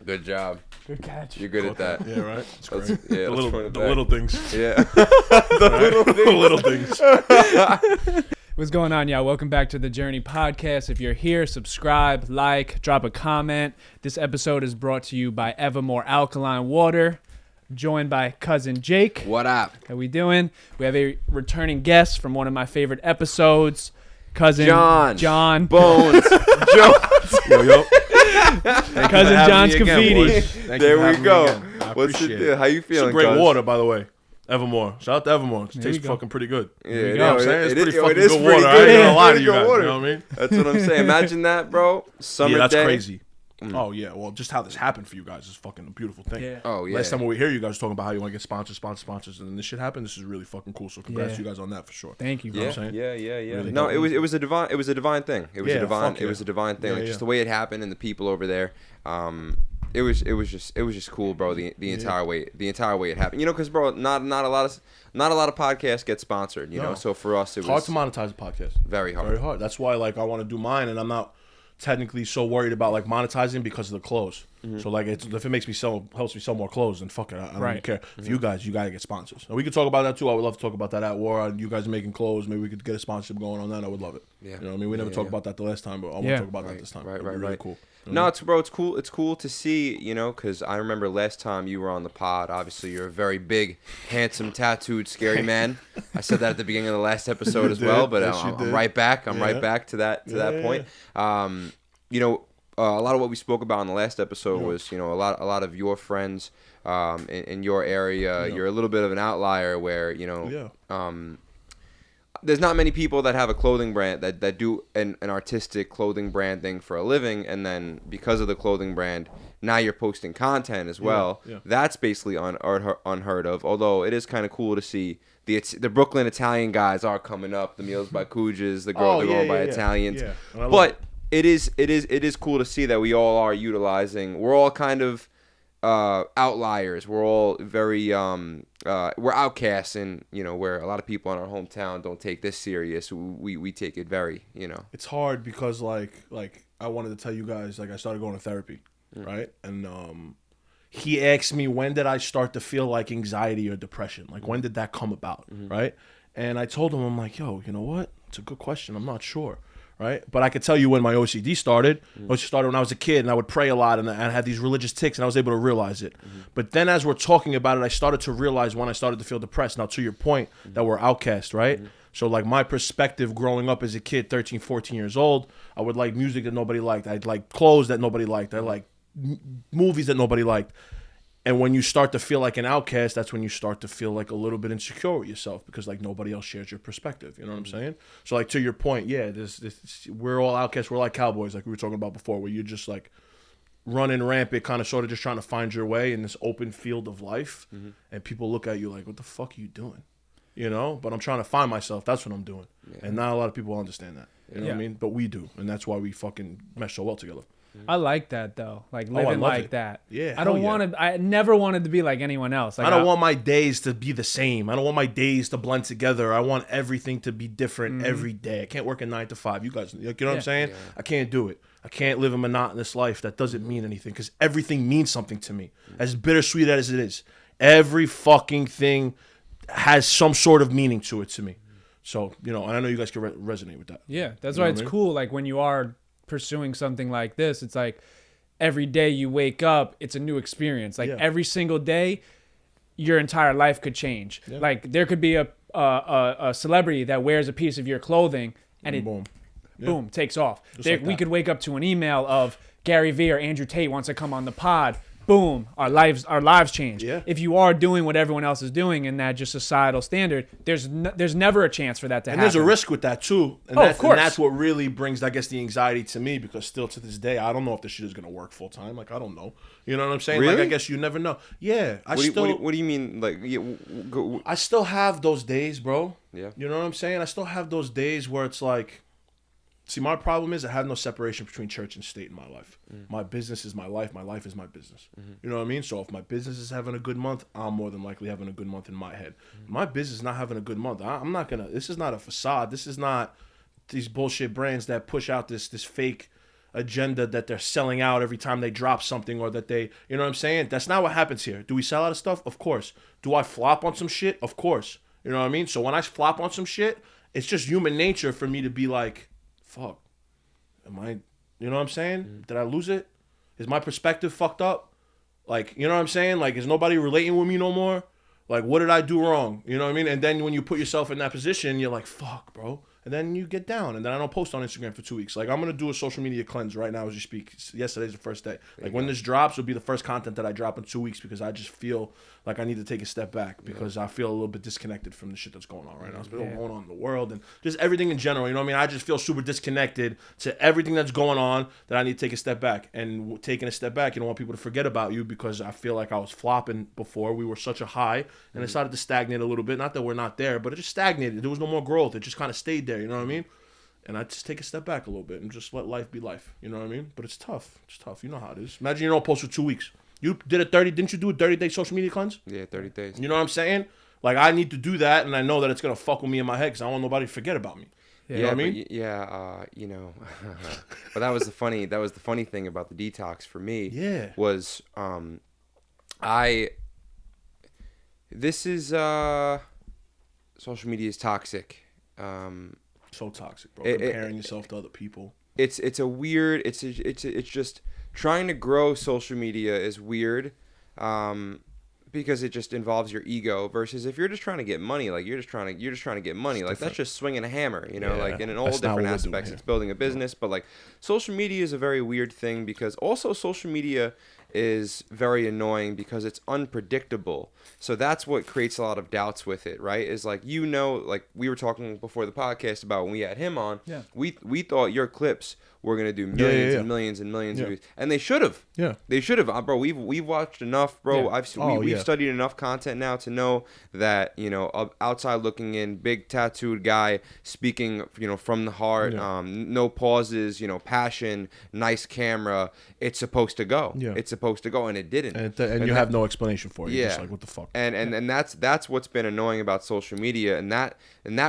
Good job. Good catch. You're good at that. Yeah, right. It's great. Yeah, the little things. Yeah. The little things. What's going on, y'all? Welcome back to the Journey Podcast. If you're here, subscribe, like, drop a comment. This episode is brought to you by Evermore Alkaline Water. Joined by cousin Jake. What up? How we doing? We have a returning guest from one of my favorite episodes. Cousin John Bones. Jones. Yo. Cousin John Scafiddi. There we go. What's the deal? How you feeling? It's great water, by the way. Evermore. Shout out to Evermore. It tastes fucking pretty good. Yeah, you know what I'm saying? It's pretty fucking good water. Good. I ain't gonna lie to you guys. You know what I mean? That's what I'm saying. Imagine that, bro. Summer that's day. crazy. Oh, yeah. Well, just how this happened for you guys is fucking a beautiful thing. Yeah. Oh, yeah. Last time we were here, you guys were talking about how you want to get sponsors, and then this shit happened. This is really fucking cool. So congrats to you guys on that for sure. Thank you, bro. You know what I'm saying? Yeah. Really No, dope. it was a divine thing. It was a divine thing. Like just the way it happened and the people over there. It was just cool, bro. The entire way it happened. You know, because bro, not a lot of podcasts get sponsored. You know, so for us it was hard to monetize a podcast. Very hard. Very hard. That's why like I want to do mine, and I'm not technically so worried about like monetizing because of the clothes. So like if it makes me helps me sell more clothes, then fuck it, I don't even care. For you guys, you gotta get sponsors. And we could talk about that too. I would love to talk about that at war. You guys are making clothes, maybe we could get a sponsorship going on that. I would love it. Yeah. You know what I mean? We never talked about that the last time, but I want to talk about that this time. Right. Really cool. No, it's cool. It's cool to see, you know, because I remember last time you were on the pod. Obviously, you're a very big, handsome, tattooed, scary man. I said that at the beginning of the last episode as well, but I'm right back. I'm right back to that point. You know, a lot of what we spoke about in the last episode was, you know, a lot of your friends in your area. You're a little bit of an outlier where, you know, there's not many people that have a clothing brand that do an artistic clothing branding for a living, and then because of the clothing brand, now you're posting content as well. That's basically unheard of, although it is kind of cool to see the Brooklyn Italian guys are coming up, the Meals by Cooges, the going by Italians. But it is cool to see that we all are utilizing, we're all kind of outliers. We're all very we're outcasts, and you know, where a lot of people in our hometown don't take this serious. We take it very, you know. It's hard because like I wanted to tell you guys, like I started going to therapy, right? And he asked me, when did I start to feel like anxiety or depression? Like when did that come about, right? And I told him, I'm like, yo, you know what? It's a good question. I'm not sure. Right, but I could tell you when my OCD started. It started when I was a kid, and I would pray a lot, and I had these religious tics, and I was able to realize it. But then, as we're talking about it, I started to realize when I started to feel depressed. Now, to your point, that we're outcast, right? So, like my perspective growing up as a kid, 13, 14 years old, I would like music that nobody liked. I'd like clothes that nobody liked. I like movies that nobody liked. And when you start to feel like an outcast, that's when you start to feel like a little bit insecure with yourself because like nobody else shares your perspective. You know what I'm saying? So like to your point, we're all outcasts. We're like cowboys, like we were talking about before, where you're just like running rampant, kind of sort of just trying to find your way in this open field of life. And people look at you like, what the fuck are you doing? You know? But I'm trying to find myself. That's what I'm doing. And not a lot of people understand that. You know what I mean? But we do. And that's why we fucking mesh so well together. I like that though, like living like that. Yeah, I never wanted to be like anyone else. Like, I don't want my days to be the same. I don't want my days to blend together. I want everything to be different every day. I can't work a 9 to 5. You guys, you know what I'm saying? Yeah. I can't do it. I can't live a monotonous life that doesn't mean anything because everything means something to me. As bittersweet as it is, every fucking thing has some sort of meaning to it to me. So, you know, and I know you guys can resonate with that. Yeah, that's why it's cool. Like when you are pursuing something like this, it's like every day you wake up, it's a new experience. Like every single day, your entire life could change. Like there could be a celebrity that wears a piece of your clothing and it boom takes off. We could wake up to an email of Gary Vee or Andrew Tate wants to come on the pod. Boom, our lives change. If you are doing what everyone else is doing in that just societal standard, there's never a chance for that to happen. And there's a risk with that too. And of course. And that's what really brings, I guess, the anxiety to me because still to this day, I don't know if this shit is going to work full time. Like, I don't know. You know what I'm saying? Really? Like, I guess you never know. Yeah. What do you mean? Like, I still have those days, bro. Yeah. You know what I'm saying? I still have those days where it's like, see, my problem is I have no separation between church and state in my life. My business is my life. My life is my business. You know what I mean? So if my business is having a good month, I'm more than likely having a good month in my head. My business is not having a good month. I'm not going to, this is not a facade. This is not these bullshit brands that push out this fake agenda that they're selling out every time they drop something, or that they, you know what I'm saying? That's not what happens here. Do we sell out of stuff? Of course. Do I flop on some shit? Of course. You know what I mean? So when I flop on some shit, it's just human nature for me to be like, fuck, am I, you know what I'm saying? Did I lose it? Is my perspective fucked up? Like, you know what I'm saying? Like, is nobody relating with me no more? Like, what did I do wrong? You know what I mean? And then when you put yourself in that position, you're like, fuck, bro. And then you get down. And then I don't post on Instagram for 2 weeks. Like, I'm going to do a social media cleanse right now as you speak. Yesterday's the first day. Like, when this drops, it'll be the first content that I drop in 2 weeks, because I just feel like I need to take a step back, because I feel a little bit disconnected from the shit that's going on right now. It's been going on in the world and just everything in general. You know what I mean? I just feel super disconnected to everything that's going on, that I need to take a step back. And taking a step back, you don't want people to forget about you, because I feel like I was flopping before. We were such a high, and it started to stagnate a little bit. Not that we're not there, but it just stagnated. There was no more growth. It just kind of stayed there. You know what I mean? And I just take a step back a little bit and just let life be life. You know what I mean? But it's tough. It's tough. You know how it is. Imagine you don't post for 2 weeks. You did a 30. Didn't you do a 30-day social media cleanse? Yeah, 30 days. You know what I'm saying? Like, I need to do that, and I know that it's gonna fuck with me in my head, because I don't want nobody to forget about me. You know what I mean? You know. But that was the funny thing about the detox for me. Yeah. Was this is social media is toxic. So toxic, bro. Comparing yourself to other people. It's just trying to grow social media is weird, because it just involves your ego, versus if you're just trying to get money, like you're just trying to get money, like that's just swinging a hammer, you know, like in all different aspects. It's building a business, but like social media is a very weird thing, because also social media is very annoying because it's unpredictable. So that's what creates a lot of doubts with it, right? Is like, you know, like we were talking before the podcast about when we had him on, we thought your clips were going to do millions and millions and millions of views. And they should have. Yeah. They should have. Bro, we've watched enough, bro. Yeah. We've studied enough content now to know that, you know, outside looking in, big tattooed guy speaking, you know, from the heart, no pauses, you know, passion, nice camera. It's supposed to go. Yeah. It's supposed to go, and it didn't. And you have no explanation for it. You're just like, what the fuck? And that's what's been annoying about social media, and that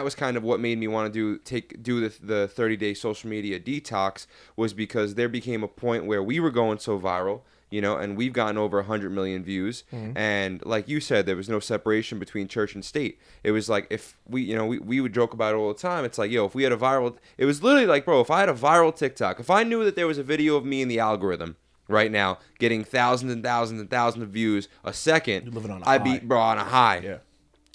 was kind of what made me want to do the 30-day social media detox, was because there became a point where we were going so viral, you know, and we've gotten over 100 million views. Mm-hmm. And like you said, there was no separation between church and state. It was like, if we would joke about it all the time. It's like, yo, if we had a viral, it was literally like, bro, if I had a viral TikTok, if I knew that there was a video of me in the algorithm right now getting thousands and thousands and thousands of views a second, I'd be, bro, on a high. Yeah.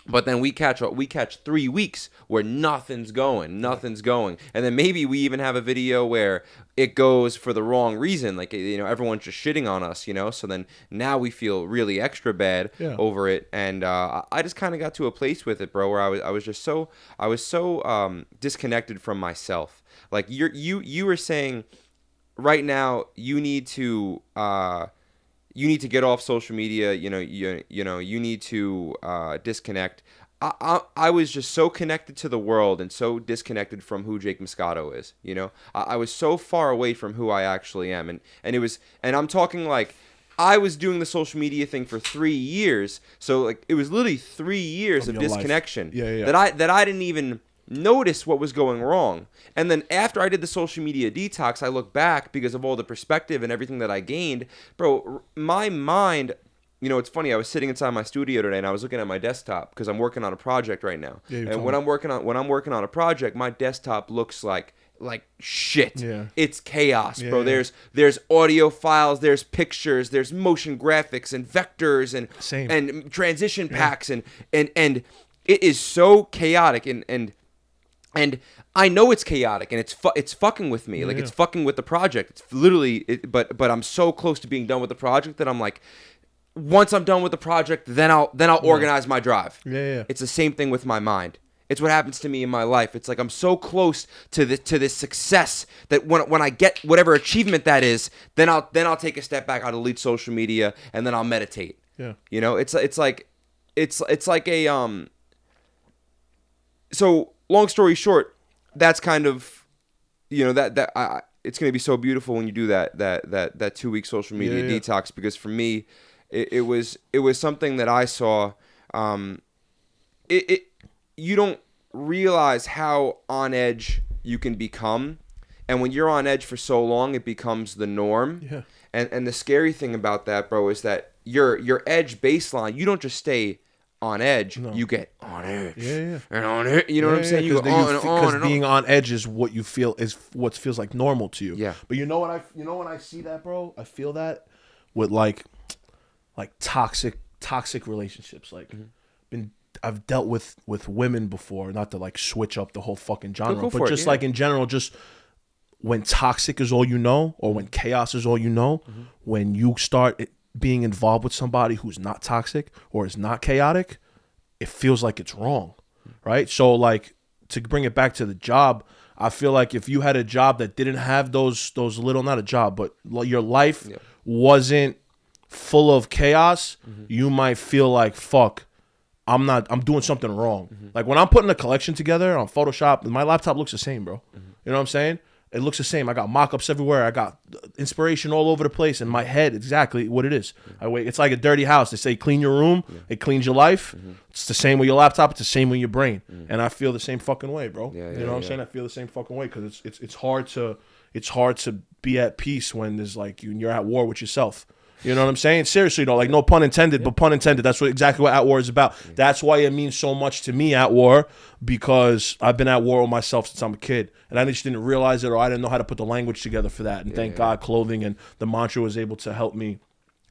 But then we catch 3 weeks where nothing's going, and then maybe we even have a video where it goes for the wrong reason, like, you know, everyone's just shitting on us, you know. So then now we feel really extra bad over it, and I just kind of got to a place with it, bro, where I was so disconnected from myself. Like you were saying, right now you need to get off social media. You need to disconnect. I was just so connected to the world and so disconnected from who Jake Moscato is. You know, I was so far away from who I actually am, and I'm talking like, I was doing the social media thing for 3 years. So like, it was literally 3 years of disconnection that I didn't even notice what was going wrong. And then after I did the social media detox, I look back, because of all the perspective and everything that I gained, bro, my mind, you know, it's funny, I was sitting inside my studio today and I was looking at my desktop, because I'm working on a project right now. And when I'm working on a project, my desktop looks like shit. Yeah. It's chaos, bro. Yeah. There's audio files, there's pictures, there's motion graphics and vectors and transition packs and it is so chaotic, and I know it's chaotic, and it's fucking with me. Like, it's fucking with the project. It's literally, but I'm so close to being done with the project that I'm like, once I'm done with the project, then I'll organize my drive. Yeah. It's the same thing with my mind. It's what happens to me in my life. It's like, I'm so close to this success that when I get whatever achievement that is, then I'll take a step back. I'll delete social media, and then I'll meditate. Yeah. You know, it's like a So long story short, that's kind of, you know, that it's going to be so beautiful when you do that 2 week social media detox, because for me, it was something that I saw. You don't realize how on edge you can become And when you're on edge for so long, it becomes the norm. Yeah. And the scary thing about that, bro, is that your edge baseline, you don't just stay on edge, you get on edge. And on edge. You know what I'm saying? You go on and on. Because being on edge is what you feel is what feels like normal to you. Yeah. But you know when I see that, bro, I feel that with like toxic relationships. Like I've dealt with women before, not to like switch up the whole fucking genre, but just like in general, just when toxic is all you know, or when chaos is all you know, when you start being involved with somebody who's not toxic or is not chaotic, it feels like it's wrong, right? So like, to bring it back to the job, I feel like if you had a job that didn't have those little, not a job, but your life wasn't full of chaos, you might feel like, fuck, I'm doing something wrong. Like when I'm putting a collection together on Photoshop, my laptop looks the same, bro. You know what I'm saying? It looks the same. I got mock-ups everywhere. I got inspiration all over the place in my head. Exactly what it is. It's like a dirty house. They say clean your room. It cleans your life. It's the same with your laptop. It's the same with your brain. And I feel the same fucking way, bro. You know what I'm saying? I feel the same fucking way because it's hard to be at peace when there's like you're at war with yourself. You know what I'm saying? Seriously, though, like no pun intended, but pun intended. That's exactly what At War is about. That's why it means so much to me, At War, because I've been at war with myself since I'm a kid. And I just didn't realize it, or I didn't know how to put the language together for that. And thank God clothing and the mantra was able to help me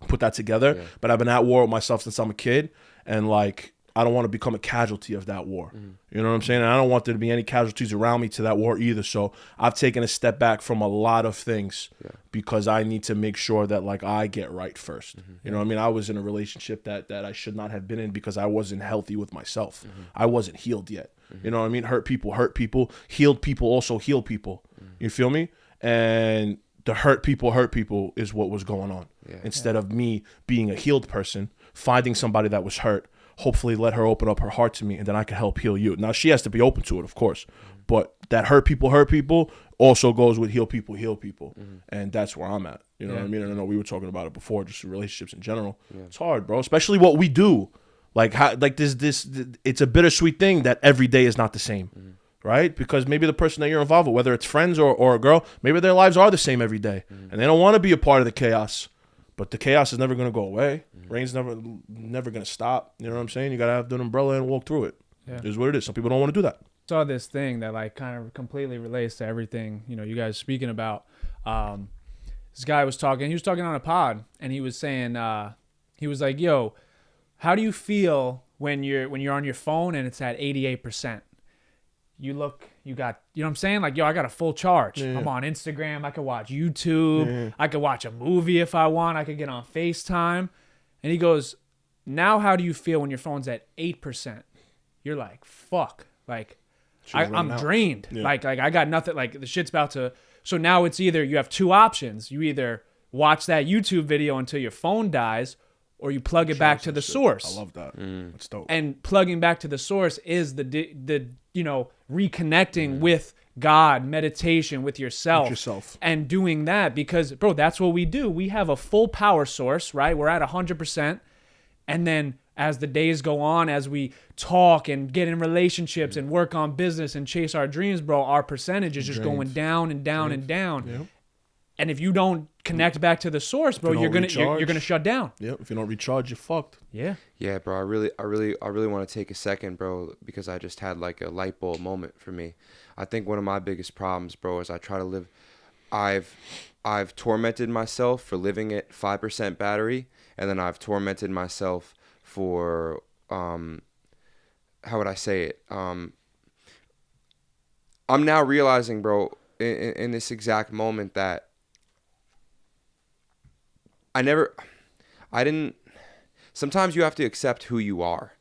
put that together. Yeah. But I've been at war with myself since I'm a kid. And like, I don't want to become a casualty of that war. You know what I'm saying? And I don't want there to be any casualties around me to that war either. So I've taken a step back from a lot of things because I need to make sure that like I get right first. You know what I mean? I was in a relationship that I should not have been in because I wasn't healthy with myself. I wasn't healed yet. You know what I mean? Hurt people hurt people. Healed people also heal people. You feel me? And the hurt people is what was going on. Instead of me being a healed person, finding somebody that was hurt, hopefully let her open up her heart to me, and then I can help heal you. Now, she has to be open to it, of course. But that hurt people also goes with heal people. And that's where I'm at. You know what I mean? And I know we were talking about it before, just relationships in general. It's hard, bro, especially what we do. Like, it's a bittersweet thing that every day is not the same, right? Because maybe the person that you're involved with, whether it's friends or a girl, maybe their lives are the same every day. And they don't want to be a part of the chaos. But the chaos is never going to go away. Rain's never going to stop. You know what I'm saying? You got to have the umbrella and walk through it. It is what it is. Some people don't want to do that. Saw this thing that like kind of completely relates to everything, you know, you guys speaking about. This guy was talking. He was talking on a pod, and he was saying, he was like, "Yo, how do you feel when you're on your phone and it's at 88%? You got, you know what I'm saying? Like, yo, I got a full charge. I'm on Instagram. I could watch YouTube. I could watch a movie if I want. I could get on FaceTime." And he goes, "Now how do you feel when your phone's at 8%? You're like, fuck. Like, I'm drained. Like I got nothing. Like, the shit's about to." So now it's either you have two options. You either watch that YouTube video until your phone dies, or you plug it back to the source. I love that. That's dope. And plugging back to the source is the you know, reconnecting with God, meditation with yourself, and doing that, because bro, that's what we do. We have a full power source, right? We're at 100%, and then as the days go on, as we talk and get in relationships and work on business and chase our dreams, bro, our percentage is just going down and down and down. Yep. And if you don't connect back to the source, bro, you're gonna shut down. Yeah, if you don't recharge, you're fucked. Yeah. Yeah, bro. I really want to take a second, bro, because I just had like a light bulb moment for me. I think one of my biggest problems, bro, is I try to live. I've tormented myself for living at 5% battery, and then I've tormented myself for how would I say it? I'm now realizing, bro, in this exact moment that sometimes you have to accept who you are,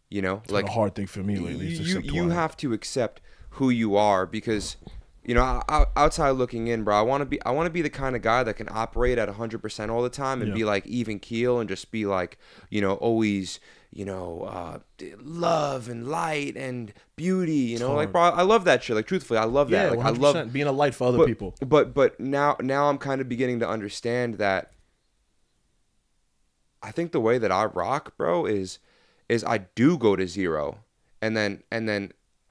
you know? It's like a hard thing for me lately. You have to accept who you are, because, you know, outside looking in, bro, I want to be the kind of guy that can operate at 100% all the time and be like even keel and just be like, you know, always, you know, love and light and beauty, you know, like, bro, I love that shit. Like, truthfully, I love that. Like, 100%. I love being a light for other people. But now I'm kind of beginning to understand that I think the way that I rock, bro, is I do go to zero, and then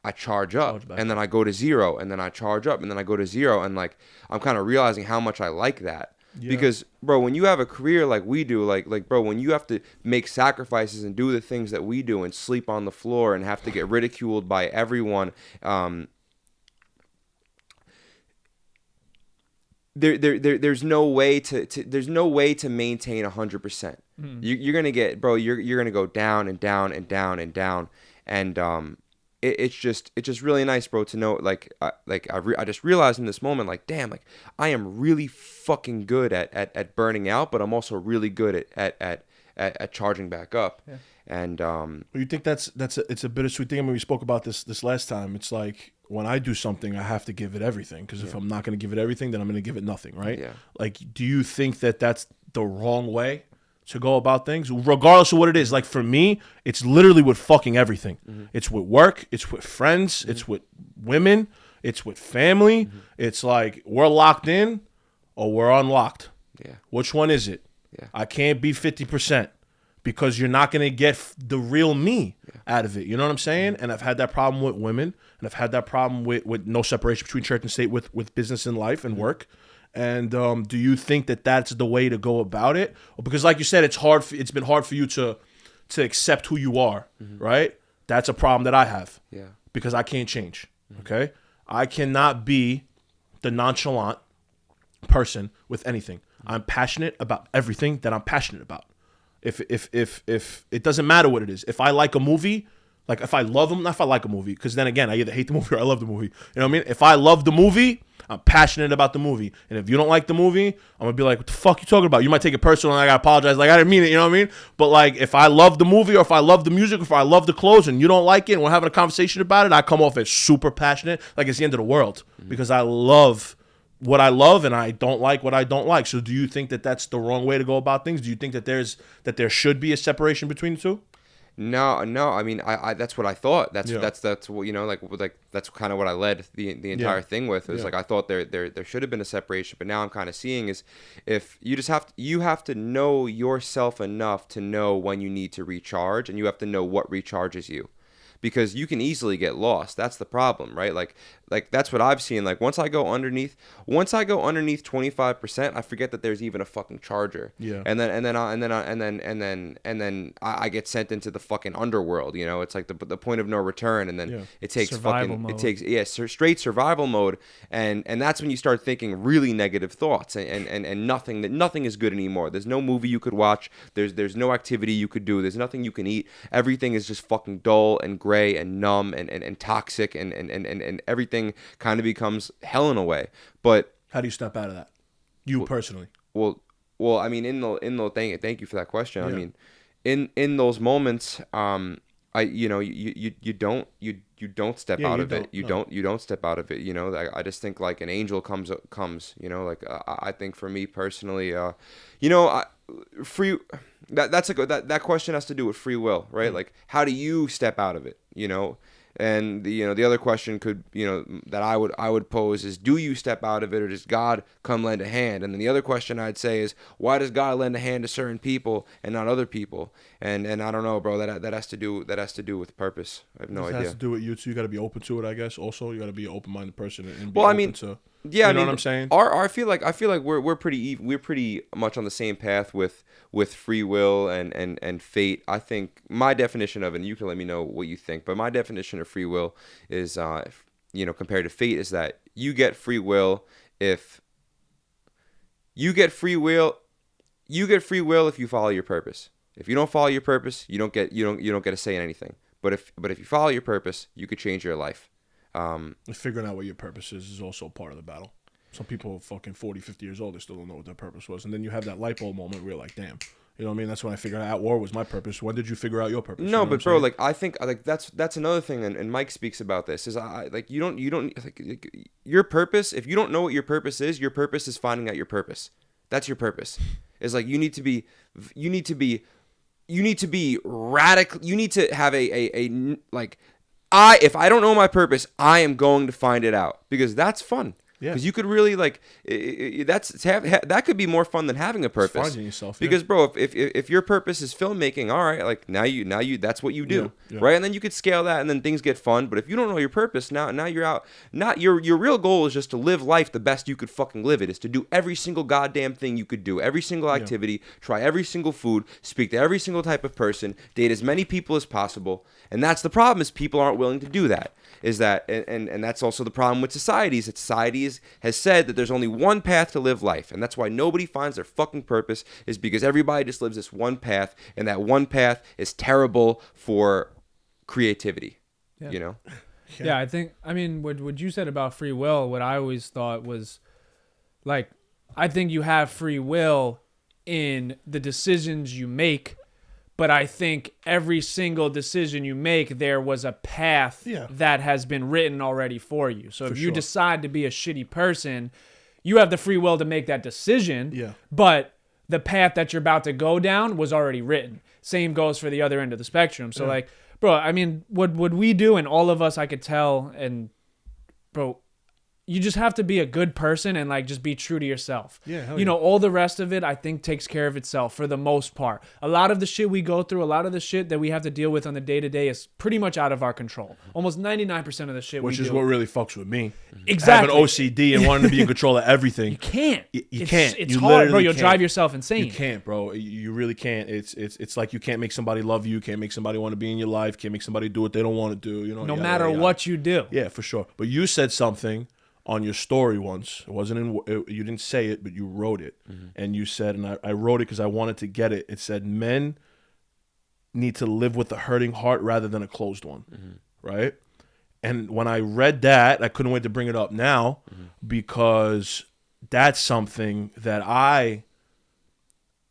I charge up, and then I go to zero, and then I charge up, and then I go to zero, and like I'm kind of realizing how much I like that. Yeah. Because bro, when you have a career like we do, like bro, when you have to make sacrifices and do the things that we do and sleep on the floor and have to get ridiculed by everyone, there's no way to maintain 100%. You're gonna get, bro, you're gonna go down and down and down and down, and it's just really nice, bro, to know I just realized in this moment, like, damn, like I am really fucking good at burning out, but I'm also really good at charging back up. Yeah. And you think it's a bittersweet thing. I mean, we spoke about this last time. It's like when I do something, I have to give it everything, because if I'm not going to give it everything, then I'm going to give it nothing, right? Yeah. Like, do you think that that's the wrong way to go about things, regardless of what it is? Like, for me, it's literally with fucking everything. Mm-hmm. It's with work, it's with friends, mm-hmm. it's with women, it's with family. Mm-hmm. It's like we're locked in or we're unlocked. Yeah. Which one is it? Yeah. I can't be 50%, because you're not going to get the real me out of it. You know what I'm saying? And I've had that problem with women, and I've had that problem with no separation between church and state with business and life and work. And do you think that that's the way to go about it? Because like you said, it's been hard for you to accept who you are, right? That's a problem that I have, because I can't change, okay? I cannot be the nonchalant person with anything. I'm passionate about everything that I'm passionate about. If it doesn't matter what it is. If I like a movie, like if I love them, not if I like a movie, because then again, I either hate the movie or I love the movie. You know what I mean? If I love the movie, I'm passionate about the movie. And if you don't like the movie, I'm going to be like, what the fuck you talking about? You might take it personal, and I got to apologize. Like, I didn't mean it, you know what I mean? But like, if I love the movie, or if I love the music, or if I love the clothes, and you don't like it, and we're having a conversation about it, I come off as super passionate, like it's the end of the world, because I love what I love, and I don't like what I don't like. So do you think that that's the wrong way to go about things? Do you think that there should be a separation between the two? No. I mean, I that's what I thought. That's what, you know, like that's kind of what I led the entire thing with. It was like I thought there should have been a separation, but now I'm kind of seeing is if you have to know yourself enough to know when you need to recharge, and you have to know what recharges you. Because you can easily get lost. That's the problem, right? Like that's what I've seen. Like once I go underneath 25%, I forget that there's even a fucking charger. Yeah. And then I get sent into the fucking underworld. You know, it's like the point of no return. And then it takes straight survival mode. And that's when you start thinking really negative thoughts and nothing is good anymore. There's no movie you could watch. There's no activity you could do. There's nothing you can eat. Everything is just fucking dull and gray and numb and toxic and everything kind of becomes hell in a way. But how do you step out of that? Personally? Well, I mean, in the thank you for that question. Yeah. I mean, in those moments, you don't step out of it. You don't step out of it. You know, I just think like an angel comes. You know, like I think for me personally, you know, that question has to do with free will, right? Mm-hmm. Like, how do you step out of it? You know, and the other question could, you know, that I would pose is, do you step out of it, or does God come lend a hand? And then the other question I'd say is, why does God lend a hand to certain people and not other people? And I don't know, bro. That has to do with purpose. I have no idea. It has to do with you too. You got to be open to it, I guess. Also, you got to be an open-minded person and be to. Yeah, you know what I'm saying? I feel like we're pretty much on the same path with free will and fate. I think my definition of it, and you can let me know what you think, but my definition of free will is, you know, compared to fate, is that you get free will if you follow your purpose. If you don't follow your purpose, you don't get to say anything. But if you follow your purpose, you could change your life. Figuring out what your purpose is also part of the battle. Some people are fucking 40, 50 years old, they still don't know what their purpose was. And then you have that light bulb moment where you're like, damn. You know what I mean? That's when I figured out war was my purpose. When did you figure out your purpose? No, you know but bro, like I think like that's another thing, and Mike speaks about this, is you don't like your purpose. If you don't know what your purpose is finding out your purpose. That's your purpose. It's like you need to be radical. You need to have a like, if I don't know my purpose, I am going to find it out, because that's fun. Because you could really like that could be more fun than having a purpose. It's finding yourself. Because bro, if your purpose is filmmaking, all right, like now you that's what you do, right? And then you could scale that, and then things get fun. But if you don't know your purpose, now you're out. Not your real goal is just to live life the best you could fucking live it. Is to do every single goddamn thing you could do, every single activity, try every single food, speak to every single type of person, date as many people as possible. And that's the problem, is people aren't willing to do that. Is that and that's also the problem with societies. That society has said that there's only one path to live life, and that's why nobody finds their fucking purpose, is because everybody just lives this one path, and that one path is terrible for creativity. You know? Yeah, I mean what you said about free will, what I always thought was like, I think you have free will in the decisions you make. But I think every single decision you make, there was a path that has been written already for you. So if you decide to be a shitty person, you have the free will to make that decision. Yeah. But the path that you're about to go down was already written. Same goes for the other end of the spectrum. So like, bro, I mean, what we do, and all of us, I could tell, and bro, you just have to be a good person and like just be true to yourself. Yeah, you know, all the rest of it I think takes care of itself for the most part. A lot of the shit we go through, a lot of the shit that we have to deal with on the day-to-day is pretty much out of our control. Almost 99% of the shit which is what really fucks with me. Exactly. Having OCD and wanting to be in control of everything. You can't. You can't. It's hard, bro. You'll drive yourself insane. You can't, bro. You really can't. It's like you can't make somebody love you, can't make somebody want to be in your life, can't make somebody do what they don't want to do, you know. No matter what you do. Yeah, for sure. But you said something on your story once. It wasn't you didn't say it, but you wrote it. And you said, and I wrote it because I wanted to get it. It said, men need to live with a hurting heart rather than a closed one. Right? And when I read that, I couldn't wait to bring it up now because that's something that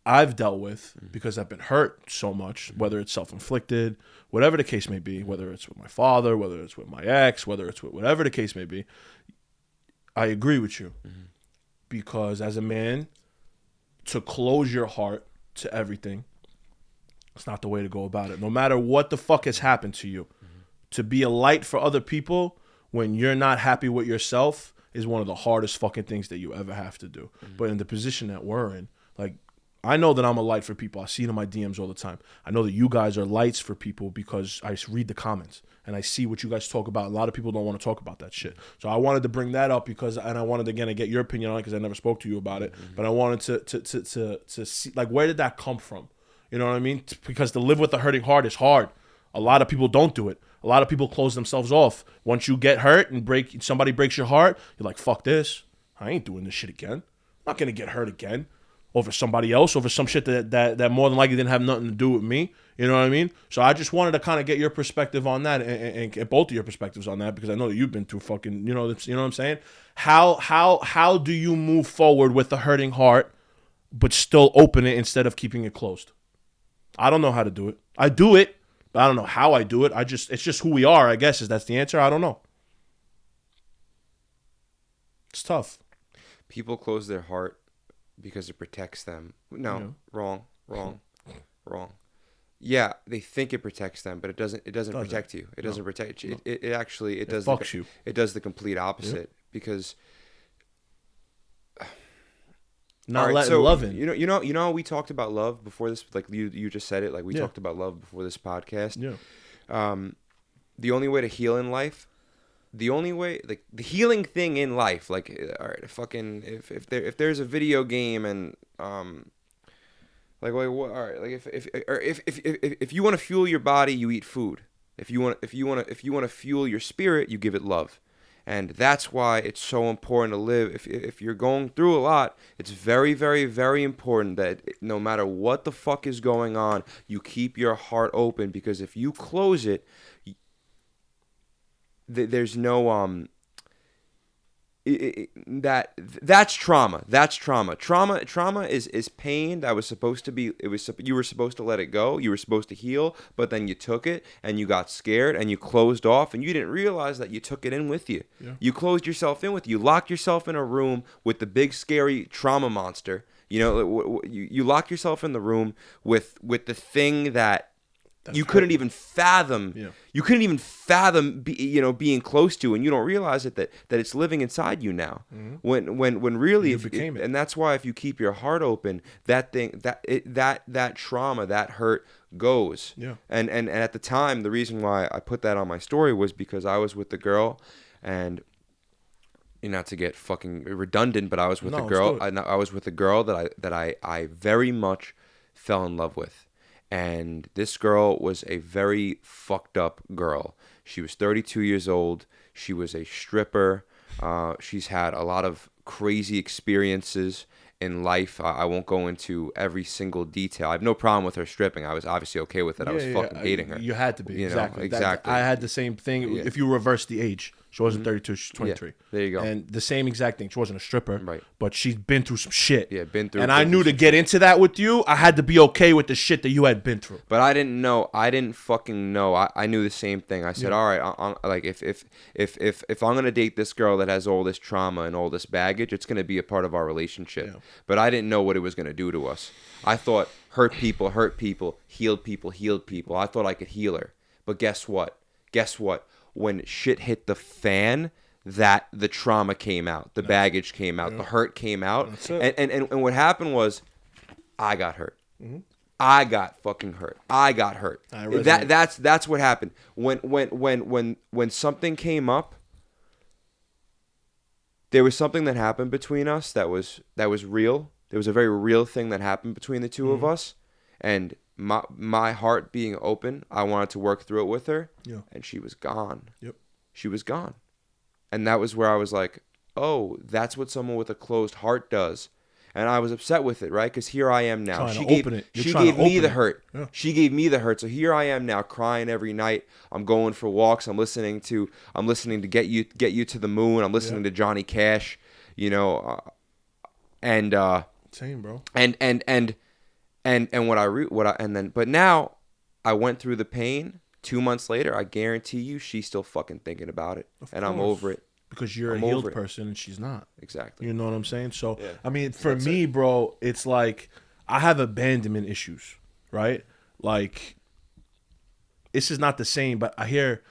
I've dealt with because I've been hurt so much, whether it's self-inflicted, whatever the case may be, whether it's with my father, whether it's with my ex, whether it's with whatever the case may be. I agree with you because as a man, to close your heart to everything, it's not the way to go about it. No matter what the fuck has happened to you, to be a light for other people when you're not happy with yourself is one of the hardest fucking things that you ever have to do. But in the position that we're in, like, I know that I'm a light for people. I see it in my DMs all the time. I know that you guys are lights for people because I read the comments and I see what you guys talk about. A lot of people don't want to talk about that shit. So I wanted to bring that up because, and I wanted again to get your opinion on it because I never spoke to you about it. But I wanted to see, like, where did that come from? You know what I mean? Because to live with a hurting heart is hard. A lot of people don't do it. A lot of people close themselves off. Once you get hurt and somebody breaks your heart, you're like, fuck this. I ain't doing this shit again. I'm not gonna get hurt again over somebody else, over some shit that more than likely didn't have nothing to do with me. You know what I mean? So I just wanted to kind of get your perspective on that and get both of your perspectives on that because I know that you've been through fucking, you know what I'm saying? How do you move forward with a hurting heart but still open it instead of keeping it closed? I don't know how to do it. I do it, but I don't know how I do it. It's just who we are, I guess. Is that's the answer? I don't know. It's tough. People close their heart because it protects them. No, wrong. Yeah, they think it protects them, but it doesn't protect you. It doesn't protect you. It actually does fucks you. It does the complete opposite because love in. You know we talked about love before this, like you just said it, like we talked about love before this podcast. Yeah. The only way to heal in life, the only way, like the healing thing in life, like, all right, fucking if there's a video game and like what, all right, like if you want to fuel your body, you eat food. If you want to fuel your spirit, you give it love. And that's why it's so important to live. If you're going through a lot, it's very, very, very important that no matter what the fuck is going on, you keep your heart open, because if you close it, there's no that's trauma. That's trauma. Trauma is pain that was supposed to be. You were supposed to let it go. You were supposed to heal, but then you took it and you got scared and you closed off and you didn't realize that you took it in with you. Yeah. You closed yourself in with you. Locked yourself in a room with the big scary trauma monster. You know, you lock yourself in the room with the thing that you couldn't even fathom. Yeah. You couldn't even fathom, being close to, and you don't realize it that it's living inside you now. Mm-hmm. When really, you became it. And that's why if you keep your heart open, that trauma, that hurt goes. Yeah. And at the time, the reason why I put that on my story was because I was with the girl, and not to get fucking redundant, but I was with a girl. I was with a girl that I very much fell in love with. And this girl was a very fucked up girl. She was 32 years old. She was a stripper. She's had a lot of crazy experiences in life. I won't go into every single detail. I have no problem with her stripping. I was obviously okay with it. I was fucking hating her. You had to be. Exactly. Exactly. I had the same thing. Yeah. If you reverse the age. She wasn't 32, she's 23. Yeah, there you go. And the same exact thing. She wasn't a stripper, right? But she's been through some shit. Yeah, been through. And I knew to get into that with you, I had to be okay with the shit that you had been through. But I didn't know. I didn't fucking know. I knew the same thing. I said, all right, like if I'm gonna date this girl that has all this trauma and all this baggage, it's gonna be a part of our relationship. Yeah. But I didn't know what it was gonna do to us. I thought hurt people, healed people. I thought I could heal her. But guess what? When shit hit the fan, that the trauma came out, the baggage came out, the hurt came out, and what happened was, I got hurt. Mm-hmm. I got fucking hurt. I got hurt. That's what happened. When something came up, there was something that happened between us that was real. There was a very real thing that happened between the two of us, and my heart being open, I wanted to work through it with her, and she was gone. Yep. She was gone. And that was where I was like, oh, that's what someone with a closed heart does. And I was upset with it, right? Because here I am now. She gave me the hurt. Yeah. She gave me the hurt. So here I am now, crying every night. I'm going for walks. I'm listening to Get You to the Moon. I'm listening to Johnny Cash, and same, bro. But now I went through the pain. 2 months later, I guarantee you, she's still fucking thinking about it, and I'm over it. Because you're a healed person and she's not. Exactly. You know what I'm saying? So, yeah. I mean, for me, bro, it's like I have abandonment issues, right? Like, this is not the same, but I hear,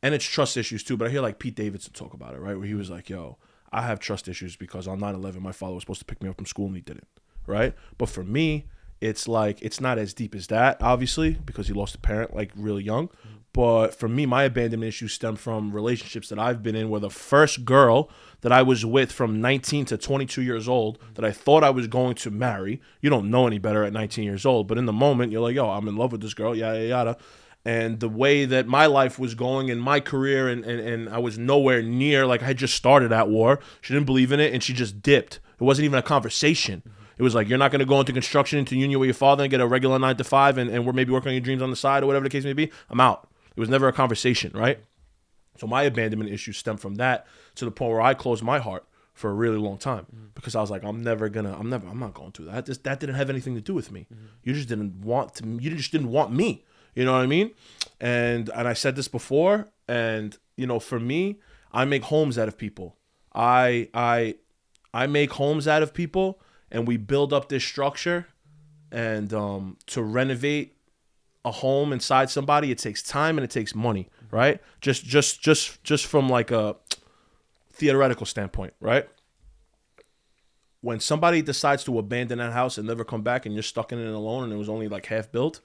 and it's trust issues too, but I hear like Pete Davidson talk about it, right? Where he was like, yo, I have trust issues because on 9/11, my father was supposed to pick me up from school and he didn't, right? But for me, it's like, it's not as deep as that, obviously, because he lost a parent like really young. But for me, my abandonment issues stem from relationships that I've been in where the first girl that I was with from 19 to 22 years old that I thought I was going to marry, you don't know any better at 19 years old, but in the moment, you're like, yo, I'm in love with this girl, yada, yada. And the way that my life was going in my career and I was nowhere near, like I had just started at war, she didn't believe in it and she just dipped. It wasn't even a conversation. It was like, you're not going to go into construction, into union with your father and get a regular 9 to 5 and we're maybe working on your dreams on the side or whatever the case may be. I'm out. It was never a conversation, right? So my abandonment issues stem from that to the point where I closed my heart for a really long time because I was like, I'm not going through that. That didn't have anything to do with me. You just didn't want me. You know what I mean? And I said this before, and for me, I make homes out of people. I make homes out of people, and we build up this structure, and to renovate a home inside somebody, it takes time and it takes money, right? Just from like a theoretical standpoint, right? When somebody decides to abandon that house and never come back and you're stuck in it alone and it was only like half built,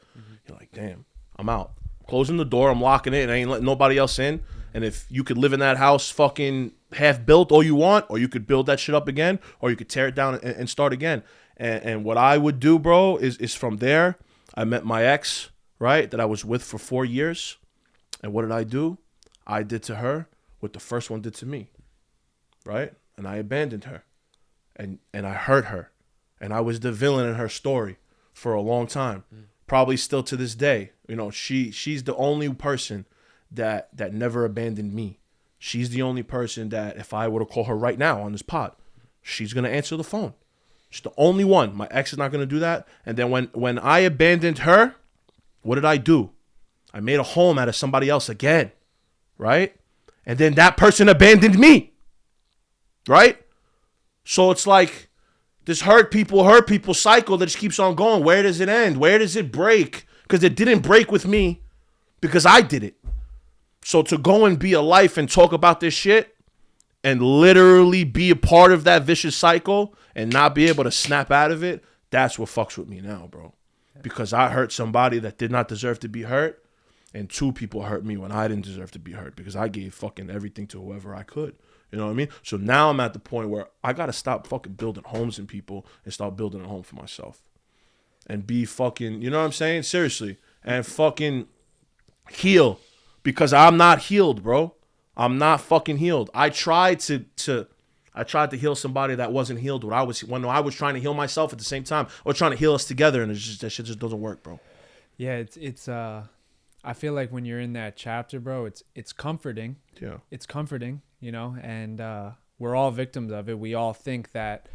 you're like, damn, I'm out. Closing the door, I'm locking it and I ain't letting nobody else in. And if you could live in that house fucking half built all you want, or you could build that shit up again, or you could tear it down and start again. And what I would do, bro, is from there, I met my ex, right, that I was with for 4 years. And what did I do? I did to her what the first one did to me, right? And I abandoned her. And I hurt her. And I was the villain in her story for a long time. Probably still to this day. She's the only person that never abandoned me. She's the only person that if I were to call her right now on this pod, she's going to answer the phone. She's the only one. My ex is not going to do that. And then when I abandoned her, what did I do? I made a home out of somebody else again, right? And then that person abandoned me, right? So it's like this hurt people cycle that just keeps on going. Where does it end? Where does it break? Because it didn't break with me because I did it. So to go and be a life and talk about this shit and literally be a part of that vicious cycle and not be able to snap out of it, that's what fucks with me now, bro. Because I hurt somebody that did not deserve to be hurt, and 2 people hurt me when I didn't deserve to be hurt because I gave fucking everything to whoever I could. You know what I mean? So now I'm at the point where I got to stop fucking building homes in people and start building a home for myself. And be fucking, you know what I'm saying? Seriously. And fucking heal. Because I'm not healed, bro. I'm not fucking healed. I tried to heal somebody that wasn't healed when I was trying to heal myself at the same time. Or trying to heal us together, and that shit just doesn't work, bro. Yeah, it's I feel like when you're in that chapter, bro, it's comforting. Yeah. It's comforting, you know, and we're all victims of it. We all think that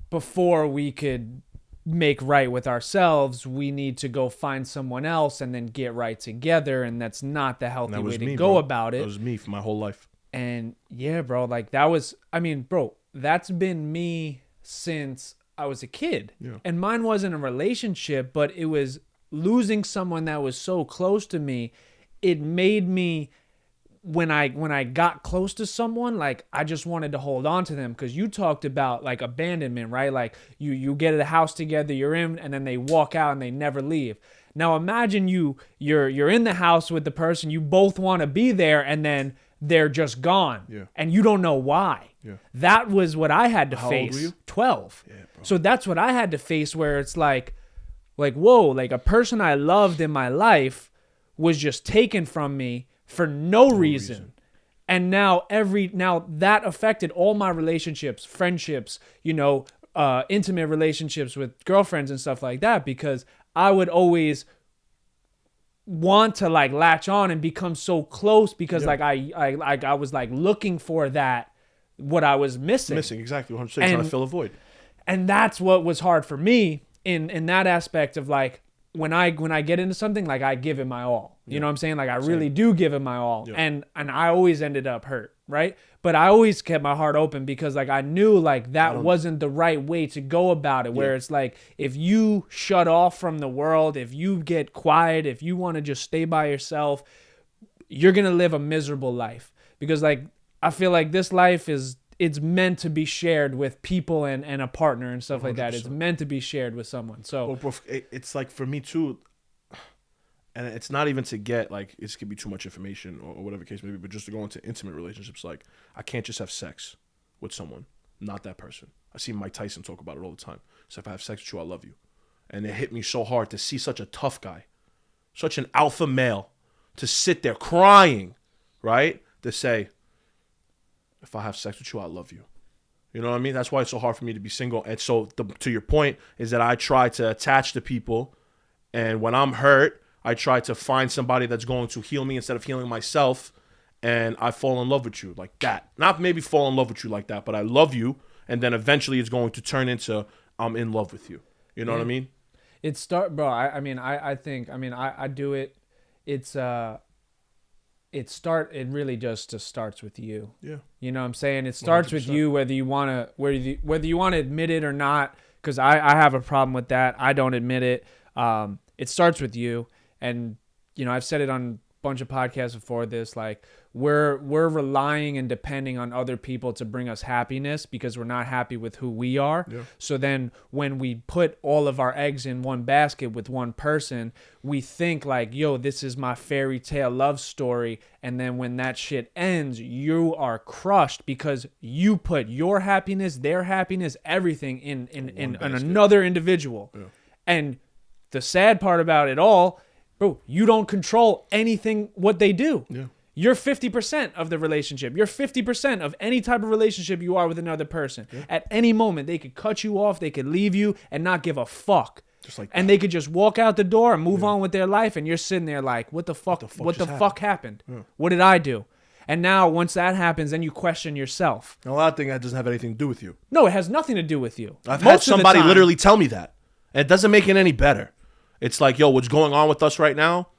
before we could make right with ourselves, we need to go find someone else and then get right together, and that's not the healthy way to go about it. That was me for my whole life. And yeah, bro, like that was, I mean, bro, that's been me since I was a kid. Yeah. And mine wasn't a relationship, but it was losing someone that was so close to me. It made me, when I got close to someone, like I just wanted to hold on to them, because you talked about like abandonment, right? Like you get at a house together, you're in, and then they walk out and they never leave. Now imagine you're in the house with the person, you both want to be there, and then they're just gone. Yeah. And you don't know why. Yeah. That was what I had to How face. old were you? 12. Yeah, bro. So that's what I had to face, where it's like, whoa, like a person I loved in my life was just taken from me for no reason. And now that affected all my relationships, friendships, you know, intimate relationships with girlfriends and stuff like that, because I would always want to like latch on and become so close, because like I was like looking for that, what I was missing Exactly 100%, trying to fill a void. And that's what was hard for me in that aspect of like, when I get into something, like I give it my all. You know what I'm saying? Like I really do give it my all. Yeah. And I always ended up hurt, right? But I always kept my heart open, because like I knew like that wasn't the right way to go about it, where it's like, if you shut off from the world, if you get quiet, if you want to just stay by yourself, you're going to live a miserable life. Because like I feel like this life it's meant to be shared with people and a partner and stuff 100%. Like that. It's meant to be shared with someone. So well, bro, it's like for me too, and it's not even to get like, it could be too much information or whatever case may be, but just to go into intimate relationships, like I can't just have sex with someone, not that person. I see Mike Tyson talk about it all the time. So if I have sex with you, I love you. And it hit me so hard to see such a tough guy, such an alpha male, to sit there crying, right? To say, if I have sex with you, I love you. You know what I mean? That's why it's so hard for me to be single. And so to your point is that I try to attach to people, and when I'm hurt, I try to find somebody that's going to heal me instead of healing myself, and I fall in love with you like that. Not maybe fall in love with you like that, but I love you, and then eventually it's going to turn into I'm in love with you. You know what I mean? I do it. It really just starts with you. Yeah. You know what I'm saying? It starts 100%. With you, whether you want to admit it or not, because I have a problem with that. I don't admit it. It starts with you. And, you know, I've said it on a bunch of podcasts before this, like we're relying and depending on other people to bring us happiness, because we're not happy with who we are. Yeah. So then when we put all of our eggs in one basket with one person, we think like, yo, this is my fairy tale love story. And then when that shit ends, you are crushed, because you put your happiness, their happiness, everything in another individual. Yeah. And the sad part about it all, bro, you don't control anything what they do. Yeah. You're 50% of the relationship. You're 50% of any type of relationship you are with another person. Yeah. At any moment, they could cut you off, they could leave you and not give a fuck. Just like that. And they could just walk out the door and move on with their life, and you're sitting there like, what the fuck happened? Yeah. What did I do? And now once that happens, then you question yourself. A lot of things that doesn't have anything to do with you. No, it has nothing to do with you. I've had somebody literally tell me that. And it doesn't make it any better. It's like, yo, what's going on with us right now,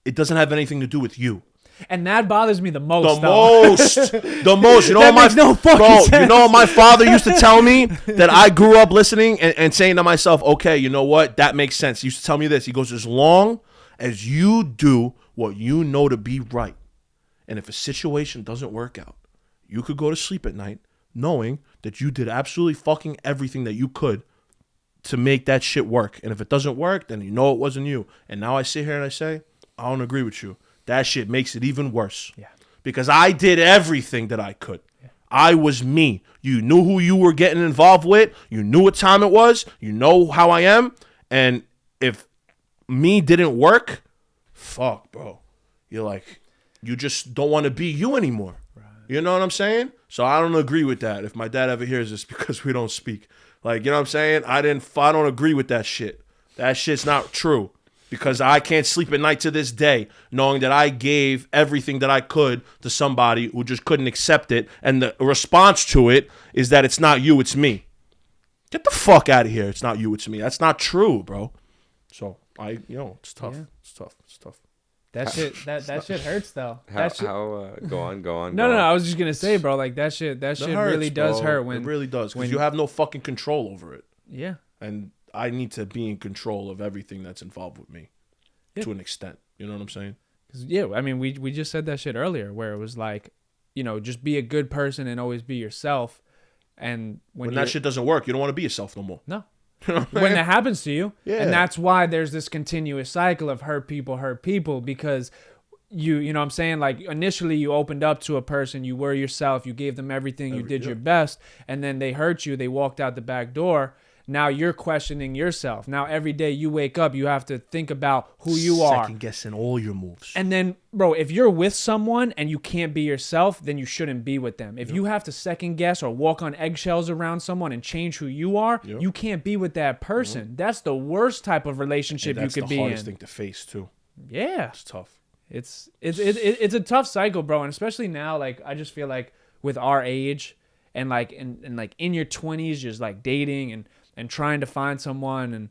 it doesn't have anything to do with you. And that bothers me the most. The most. You know that what makes no fucking sense. You know what my father used to tell me? That I grew up listening and saying to myself, okay, you know what? That makes sense. He used to tell me this. He goes, as long as you do what you know to be right, and if a situation doesn't work out, you could go to sleep at night knowing that you did absolutely fucking everything that you could to make that shit work. And if it doesn't work, then you know it wasn't you. And now I sit here and I say, I don't agree with you. That shit makes it even worse. Yeah. Because I did everything that I could. Yeah. I was me. You knew who you were getting involved with. You knew what time it was. You know how I am. And if me didn't work, fuck, bro. You're like, you just don't want to be you anymore. Right. You know what I'm saying? So I don't agree with that. If my dad ever hears this, because we don't speak. Like, you know what I'm saying? I don't agree with that shit. That shit's not true. Because I can't sleep at night to this day knowing that I gave everything that I could to somebody who just couldn't accept it. And the response to it is that it's not you, it's me. Get the fuck out of here. It's not you, it's me. That's not true, bro. So, it's tough. Yeah. It's tough. That shit hurts though. Go on. No, I was just gonna say, bro, like that shit hurts, really does hurt when it really does, because you have no fucking control over it. Yeah. And I need to be in control of everything that's involved with me, to an extent. You know what I'm saying? Yeah, I mean, we just said that shit earlier, where it was like, just be a good person and always be yourself. And when that shit doesn't work, you don't want to be yourself no more. No. When that happens to you. Yeah. And that's why there's this continuous cycle of hurt people, because you know what I'm saying? Like, initially you opened up to a person, you were yourself, you gave them everything, you did your best, and then they hurt you, they walked out the back door. Now you're questioning yourself. Now every day you wake up, you have to think about who you are. Second guessing all your moves. And then, bro, if you're with someone and you can't be yourself, then you shouldn't be with them. If you have to second guess or walk on eggshells around someone and change who you are, you can't be with that person. That's the worst type of relationship you could be in. That's the hardest thing to face too. Yeah. It's tough. It's a tough cycle, bro. And especially now, like, I just feel like with our age and like in your 20s, just like dating and trying to find someone, and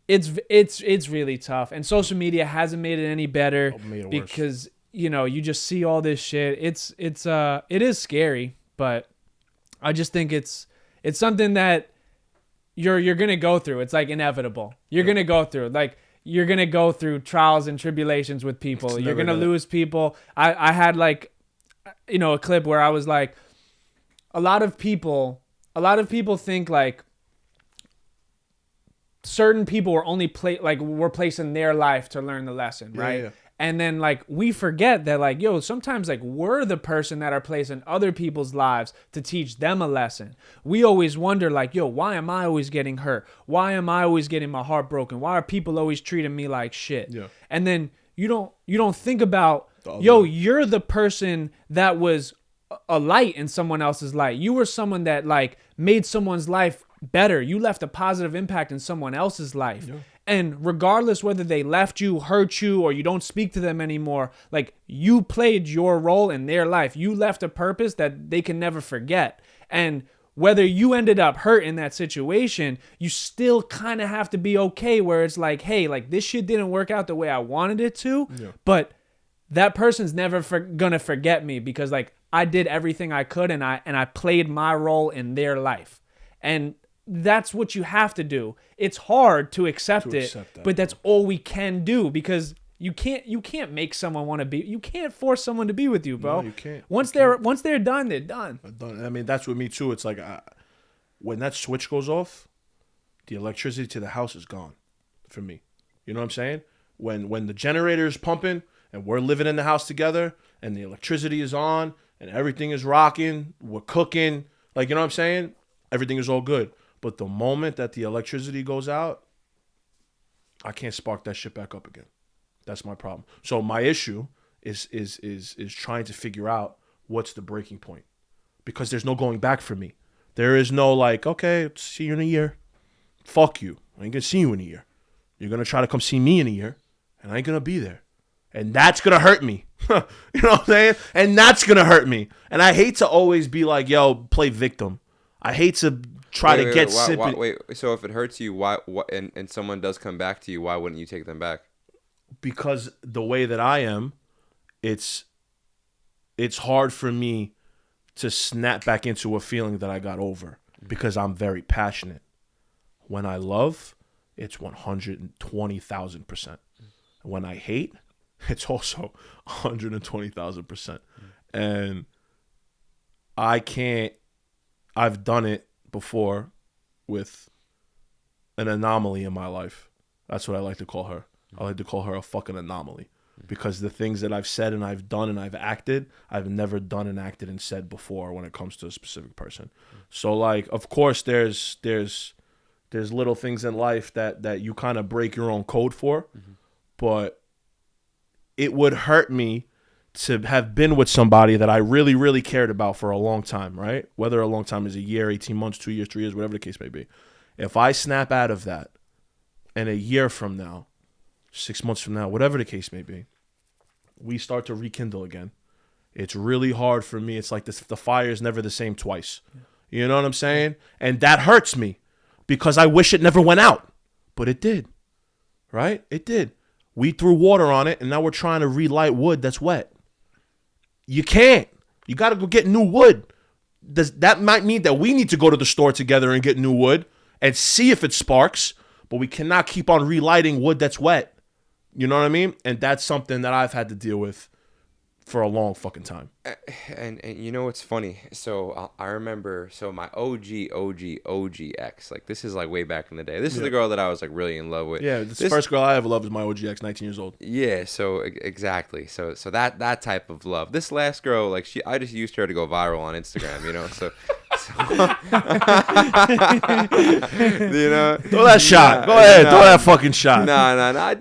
it's really tough. And social media hasn't made it any better because you just see all this shit. It is scary, but I just think it's something that you're gonna go through. It's like inevitable. You're gonna go through, like, you're gonna go through trials and tribulations with people. You're gonna lose people. I had like a clip where I was like, a lot of people think like certain people were only were placed in their life to learn the lesson, right? Yeah. And then like we forget that like, sometimes like we're the person that are placed in other people's lives to teach them a lesson. We always wonder like, why am I always getting hurt? Why am I always getting my heart broken? Why are people always treating me like shit? Yeah. And then you don't think about, you're the person that was a light in someone else's light. You were someone that like made someone's life better. You left a positive impact in someone else's life. Yeah. And regardless whether they left you, hurt you, or you don't speak to them anymore, like, you played your role in their life. You left a purpose that they can never forget. And whether you ended up hurt in that situation, you still kind of have to be okay, where it's like, hey, like, this shit didn't work out the way I wanted it to, but that person's never gonna forget me, because like I did everything I could and I played my role in their life. And that's what you have to do. It's hard to accept it, but that's all we can do, because you can't make someone want to be. You can't force someone to be with you, bro. No, you can't. Once they're done, they're done. I mean, that's with me too. It's like when that switch goes off, the electricity to the house is gone for me. You know what I'm saying? When the generator is pumping and we're living in the house together and the electricity is on and everything is rocking, we're cooking, like, you know what I'm saying? Everything is all good. But the moment that the electricity goes out, I can't spark that shit back up again. That's my problem. So my issue is trying to figure out what's the breaking point, because there's no going back for me. There is no like, okay, see you in a year. Fuck you. I ain't gonna see you in a year. You're gonna try to come see me in a year, and I ain't gonna be there, and that's gonna hurt me. You know what I'm saying? And that's gonna hurt me. And I hate to always be like, yo, play victim. I hate to try to get sippy. Wait, so if it hurts you, why and someone does come back to you, why wouldn't you take them back? Because the way that I am, it's hard for me to snap back into a feeling that I got over because I'm very passionate. When I love, it's 120,000%. When I hate, it's also 120,000%. And I've done it before with an anomaly in my life. That's what I like to call her. I like to call her a fucking anomaly. Because the things that I've said and I've done and I've acted, I've never done and acted and said before when it comes to a specific person. So, like, of course, there's little things in life that you kind of break your own code for. But it would hurt me to have been with somebody that I really, really cared about for a long time, right? Whether a long time is a year, 18 months, 2 years, 3 years, whatever the case may be. If I snap out of that and a year from now, 6 months from now, whatever the case may be, we start to rekindle again. It's really hard for me. It's like the fire is never the same twice. You know what I'm saying? And that hurts me because I wish it never went out. But it did, right? It did. We threw water on it, and now we're trying to relight wood that's wet. You can't. You got to go get new wood. That might mean that we need to go to the store together and get new wood and see if it sparks, but we cannot keep on relighting wood that's wet. You know what I mean? And that's something that I've had to deal with for a long fucking time. And you know what's funny? So I remember, my OG ex, like this is like way back in the day. This is the girl that I was like really in love with. Yeah, this first girl I ever loved was my OG ex, 19 years old. Yeah, so exactly. So that type of love. This last girl, like I just used her to go viral on Instagram, you know. So you know, throw that shot. Go ahead, throw that fucking shot. I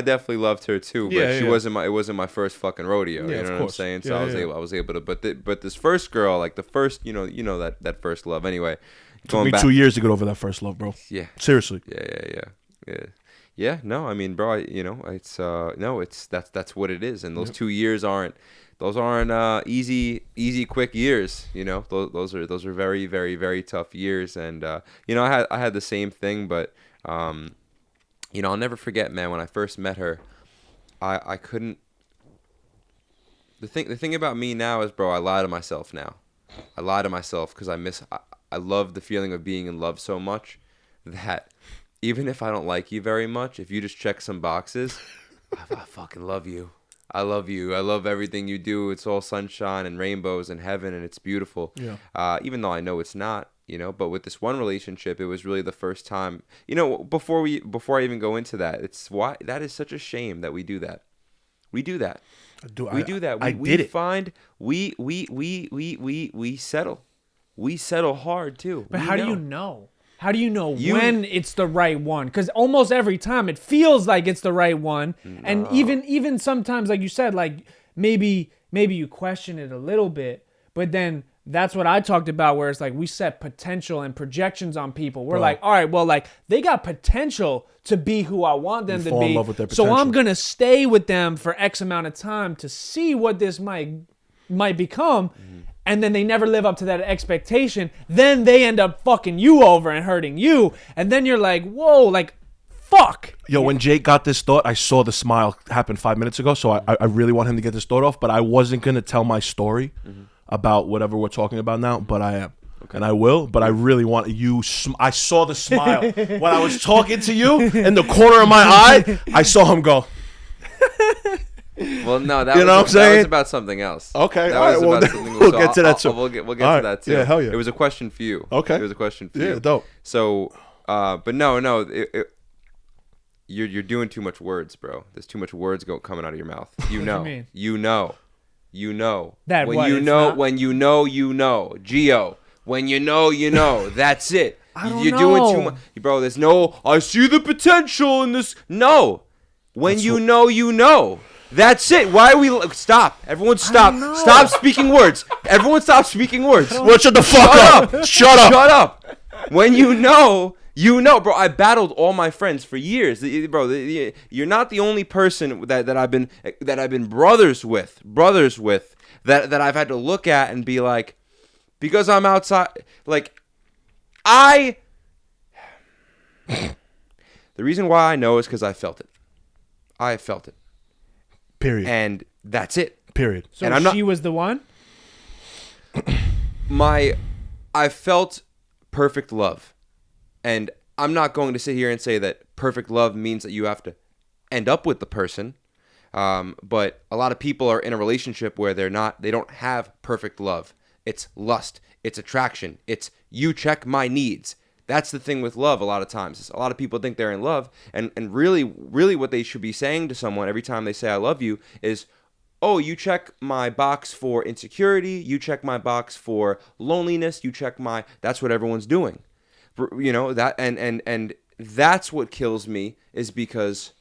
definitely loved her too. But it wasn't my first fucking rodeo. Yeah, you know what I'm saying? So I was able to. But this first girl, like the first, you know that first love. Anyway, took me 2 years to get over that first love, bro. Yeah. Seriously. Yeah. No, I mean, bro, it's that's what it is, and those 2 years aren't easy quick years. You know, those are very, very, very tough years, and I had the same thing, but I'll never forget, man, when I first met her, I couldn't. The thing about me now is, bro, I lie to myself now. I lie to myself because I love the feeling of being in love so much that even if I don't like you very much, if you just check some boxes, I fucking love you. I love you. I love everything you do. It's all sunshine and rainbows and heaven, and it's beautiful. Yeah. Even though I know it's not, but with this one relationship, it was really the first time, before I even go into that, it's why that is such a shame that we do that. We do that. We settle. We settle hard too. But how do you know? How do you know when it's the right one? Because almost every time it feels like it's the right one, and even sometimes, like you said, like maybe you question it a little bit, but then that's what I talked about, where it's like we set potential and projections on people. We're like, all right, well, like they got potential to be who I want them to fall be, in love with their potential. so I'm gonna stay with them for X amount of time to see what this might become. And then they never live up to that expectation. Then they end up fucking you over and hurting you. And then you're like, whoa, like, fuck. Yo, when Jake got this thought, I saw the smile happen 5 minutes ago. So I really want him to get this thought off. But I wasn't going to tell my story about whatever we're talking about now. But I am. Okay. And I will. But I really want you. I saw the smile. When I was talking to you, in the corner of my eye, I saw him go. Well, no, that was about something else. Okay, that was about something. We'll get to that too. We'll get to that too. Yeah, hell yeah. It was a question for you. Okay, it was a question for you. Yeah, dope. So, but no, you're doing too much words, bro. There's too much words coming out of your mouth. You know. What do you mean? You know. That when what? You know. When you know. Geo. When you know. That's it. You're doing too much, bro. There's no. I see the potential in this. No. When you know. That's it. Why are we... Stop. Everyone stop. Stop speaking words. Everyone stop speaking words. Well, shut the fuck up. Shut up. When you know, bro. I battled all my friends for years. Bro, you're not the only person that I've been brothers with, that I've had to look at and be like, because I'm outside, like, the reason why I know is because I felt it. Period. And that's it. Period. So and she was the one? I felt perfect love. And I'm not going to sit here and say that perfect love means that you have to end up with the person. But a lot of people are in a relationship where they don't have perfect love. It's lust. It's attraction. It's you check my needs. That's the thing with love a lot of times. Is a lot of people think they're in love. And really what they should be saying to someone every time they say I love you is, oh, you check my box for insecurity. You check my box for loneliness. That's what everyone's doing. You know, that and that's what kills me is because,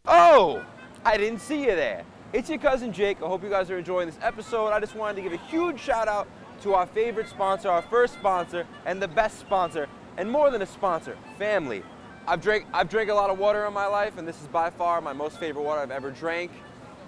oh, I didn't see you there. It's your cousin Jake. I hope you guys are enjoying this episode. I just wanted to give a huge shout out to our favorite sponsor, our first sponsor, and the best sponsor, and more than a sponsor, family. I've drank a lot of water in my life, and this is by far my most favorite water I've ever drank.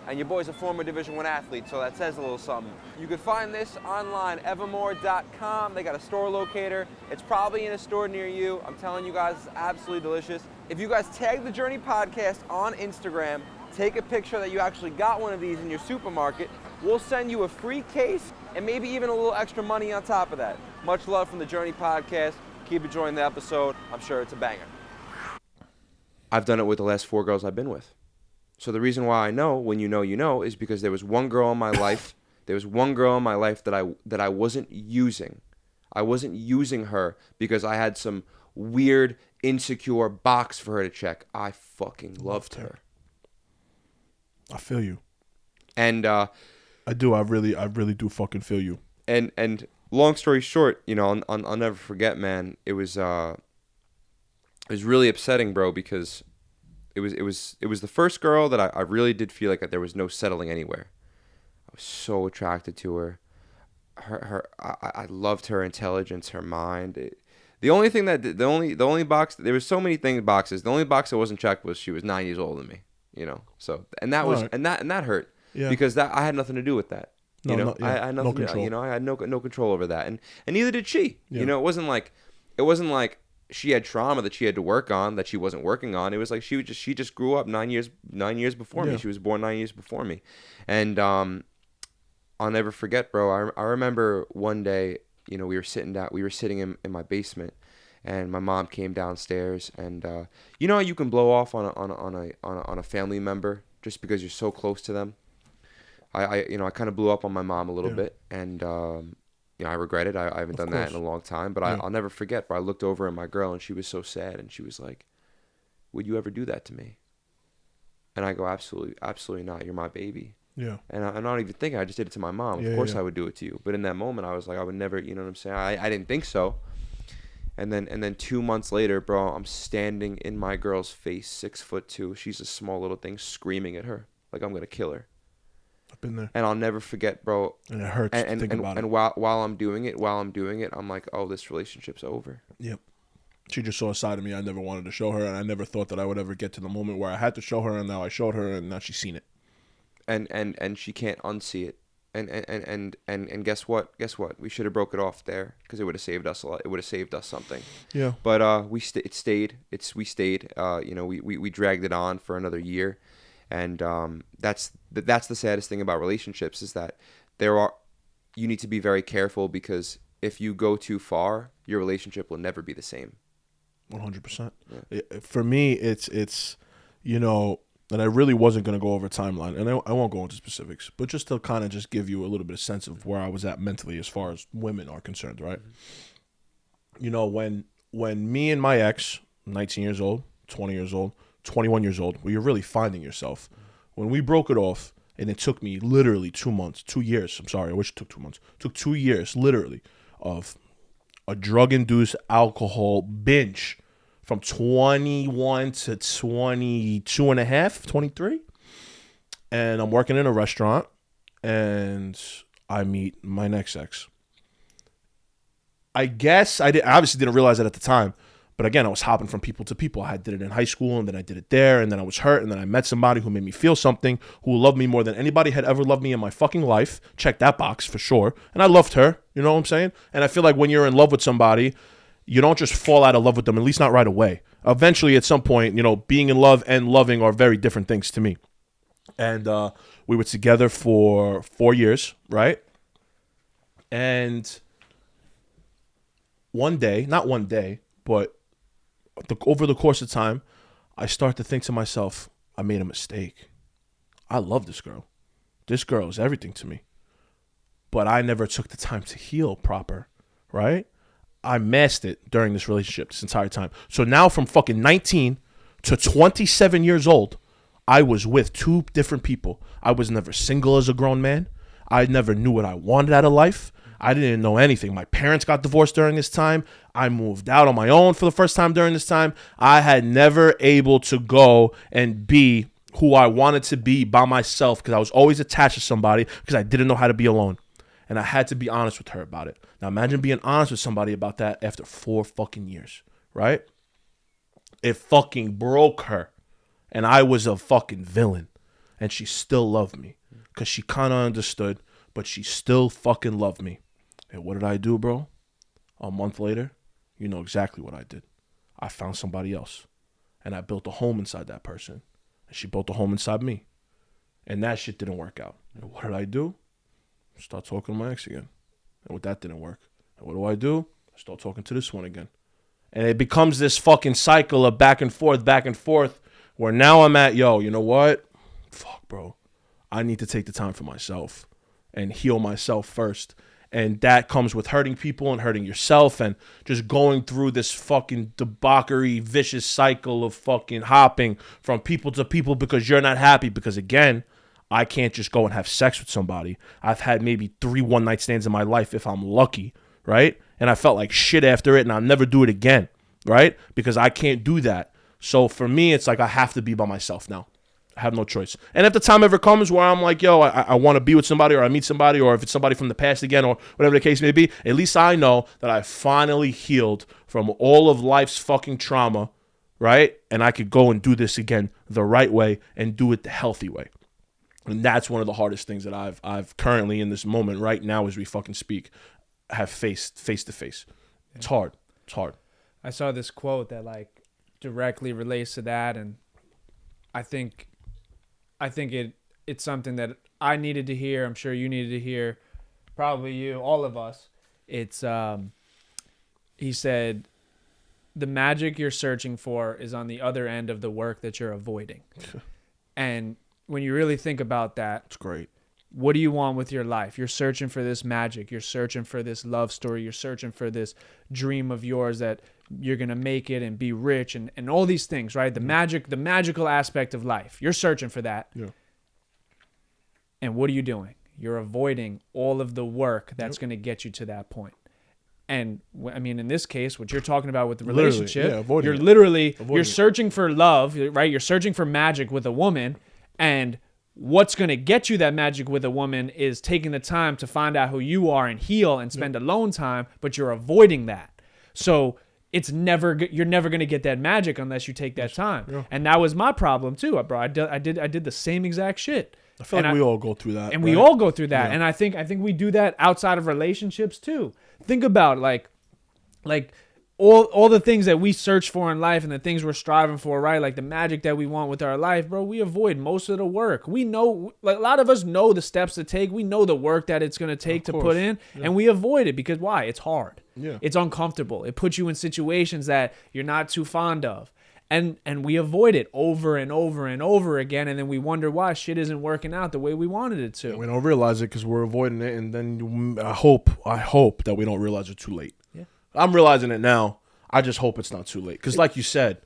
And your boy's a former Division I athlete, so that says a little something. You can find this online, evermore.com. They got a store locator. It's probably in a store near you. I'm telling you guys, it's absolutely delicious. If you guys tag the Journey Podcast on Instagram, take a picture that you actually got one of these in your supermarket, we'll send you a free case and maybe even a little extra money on top of that. Much love from the Journey Podcast. Keep enjoying the episode. I'm sure it's a banger. I've done it with the last 4 girls I've been with. So the reason why I know when you know is because there was one girl in my life. There was one girl in my life that I wasn't using. I wasn't using her because I had some weird, insecure box for her to check. I fucking loved her. I feel you. And I do. I really do fucking feel you. And long story short, you know, I'll never forget, man. It was really upsetting, bro, because it was the first girl that I really did feel like there was no settling anywhere. I was so attracted to her. I loved her intelligence, her mind. The only box, there was so many boxes. The only box that wasn't checked was she was 9 years older than me. You know, so and that was right. and that hurt because I had nothing to do with that. You know, I had nothing. No control. You know, I had no control over that, and neither did she. Yeah. You know, it wasn't like she had trauma that she had to work on that she wasn't working on. It was like she just grew up 9 years before me. She was born 9 years before me, and I'll never forget, bro. I remember one day, you know, we were sitting in my basement. And my mom came downstairs, and you know, you can blow off on a family member just because you're so close to them. I kind of blew up on my mom a little bit, and you know, I regret it. I haven't done that in a long time, but I'll never forget. But I looked over at my girl, and she was so sad, and she was like, "Would you ever do that to me?" And I go, "Absolutely not. You're my baby." Yeah. And I'm not even thinking. I just did it to my mom. Of course, I would do it to you. But in that moment, I was like, I would never. You know what I'm saying? I didn't think so. And then 2 months later, bro, I'm standing in my girl's face, 6'2". She's a small little thing, screaming at her like I'm gonna kill her. I've been there. And I'll never forget, bro. And it hurts to think about it. And while I'm doing it, I'm like, oh, this relationship's over. Yep. She just saw a side of me I never wanted to show her, and I never thought that I would ever get to the moment where I had to show her, and now I showed her, and now she's seen it. And she can't unsee it. And guess what? We should have broke it off there because it would have saved us a lot. It would have saved us something. Yeah. But we stayed. We stayed. You know, we dragged it on for another year, and that's the saddest thing about relationships is that you need to be very careful because if you go too far, your relationship will never be the same. 100%. For me, it's you know. And I really wasn't going to go over a timeline, and I won't go into specifics, but just to kind of just give you a little bit of sense of where I was at mentally as far as women are concerned, right? Mm-hmm. You know, when me and my ex, 19 years old, 20 years old, 21 years old, where you're really finding yourself, when we broke it off, and it took me literally 2 years, I'm sorry, I wish it took 2 months, it took 2 years, literally, of a drug-induced alcohol binge, from 21 to 22 and a half, 23. And I'm working in a restaurant, and I meet my next ex. I guess I obviously didn't realize it at the time, but again, I was hopping from people to people. I did it in high school, and then I did it there, and then I was hurt, and then I met somebody who made me feel something, who loved me more than anybody had ever loved me in my fucking life. Check that box for sure. And I loved her, you know what I'm saying? And I feel like when you're in love with somebody, you don't just fall out of love with them, at least not right away. Eventually, at some point, you know, being in love and loving are very different things to me. And we were together for 4 years, right? And one day, not one day, but over the course of time, I start to think to myself, I made a mistake. I love this girl. This girl is everything to me. But I never took the time to heal proper, right? I masked it during this relationship this entire time. So now from fucking 19 to 27 years old, I was with 2 different people. I was never single as a grown man. I never knew what I wanted out of life. I didn't know anything. My parents got divorced during this time. I moved out on my own for the first time during this time. I had never able to go and be who I wanted to be by myself because I was always attached to somebody because I didn't know how to be alone. And I had to be honest with her about it. Now imagine being honest with somebody about that after 4 fucking years, right? It fucking broke her. And I was a fucking villain. And she still loved me because she kind of understood, but she still fucking loved me. And what did I do, bro? A month later, you know exactly what I did. I found somebody else. And I built a home inside that person. And she built a home inside me. And that shit didn't work out. And what did I do? Start talking to my ex again. And what that didn't work. And what do? I start talking to this one again. And it becomes this fucking cycle of back and forth, where now I'm at, yo, you know what? Fuck, bro. I need to take the time for myself and heal myself first. And that comes with hurting people and hurting yourself and just going through this fucking debauchery, vicious cycle of fucking hopping from people to people because you're not happy. Because again, I can't just go and have sex with somebody. I've had maybe 3 one-night stands in my life if I'm lucky, right? And I felt like shit after it and I'll never do it again, right? Because I can't do that. So for me, it's like I have to be by myself now. I have no choice. And if the time ever comes where I'm like, yo, I want to be with somebody or I meet somebody or if it's somebody from the past again or whatever the case may be, at least I know that I finally healed from all of life's fucking trauma, right? And I could go and do this again the right way and do it the healthy way. And that's one of the hardest things that I've currently in this moment right now as we fucking speak have faced face to face. It's hard. It's hard. I saw this quote that like directly relates to that, and I think it's something that I needed to hear. I'm sure you needed to hear. Probably you, all of us. It's he said, the magic you're searching for is on the other end of the work that you're avoiding. And when you really think about that, it's great. What do you want with your life? You're searching for this magic. You're searching for this love story. You're searching for this dream of yours that you're going to make it and be rich and all these things, right? The magical aspect of life. You're searching for that. Yeah. And what are you doing? You're avoiding all of the work that's going to get you to that point. And I mean, in this case, what you're talking about with the relationship, you're searching for love, right? You're searching for magic with a woman, and what's going to get you that magic with a woman is taking the time to find out who you are and heal and spend alone time, but you're avoiding that. So you're never going to get that magic unless you take that time. Yeah. And that was my problem too, bro. I did the same exact shit. I feel like we all go through that. And right? We all go through that. Yeah. And I think we do that outside of relationships too. Think about like all the things that we search for in life and the things we're striving for, right? Like the magic that we want with our life, bro, we avoid most of the work. We know, like a lot of us know the steps to take. We know the work that it's going to take to put in, and we avoid it because why? It's hard. Yeah. It's uncomfortable. It puts you in situations that you're not too fond of. And we avoid it over and over and over again, and then we wonder why shit isn't working out the way we wanted it to. We don't realize it because we're avoiding it, and then I hope that we don't realize it too late. Yeah. I'm realizing it now. I just hope it's not too late. Because like you said,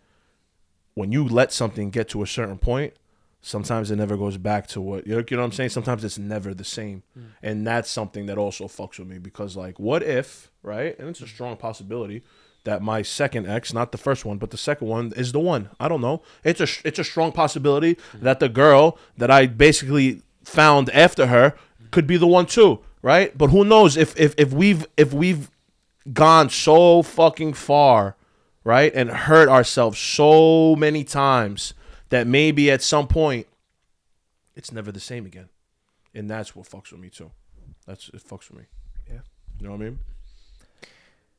when you let something get to a certain point, sometimes it never goes back to what, you know what I'm saying? Sometimes it's never the same. Mm. And that's something that also fucks with me because like, what if, right? And it's a strong possibility that my second ex, not the first one, but the second one is the one. I don't know. It's a strong possibility that the girl that I basically found after her could be the one too, right? But who knows if we've gone so fucking far, right, and hurt ourselves so many times that maybe at some point it's never the same again, and that's what fucks with me too. It fucks with me. Yeah, you know what I mean?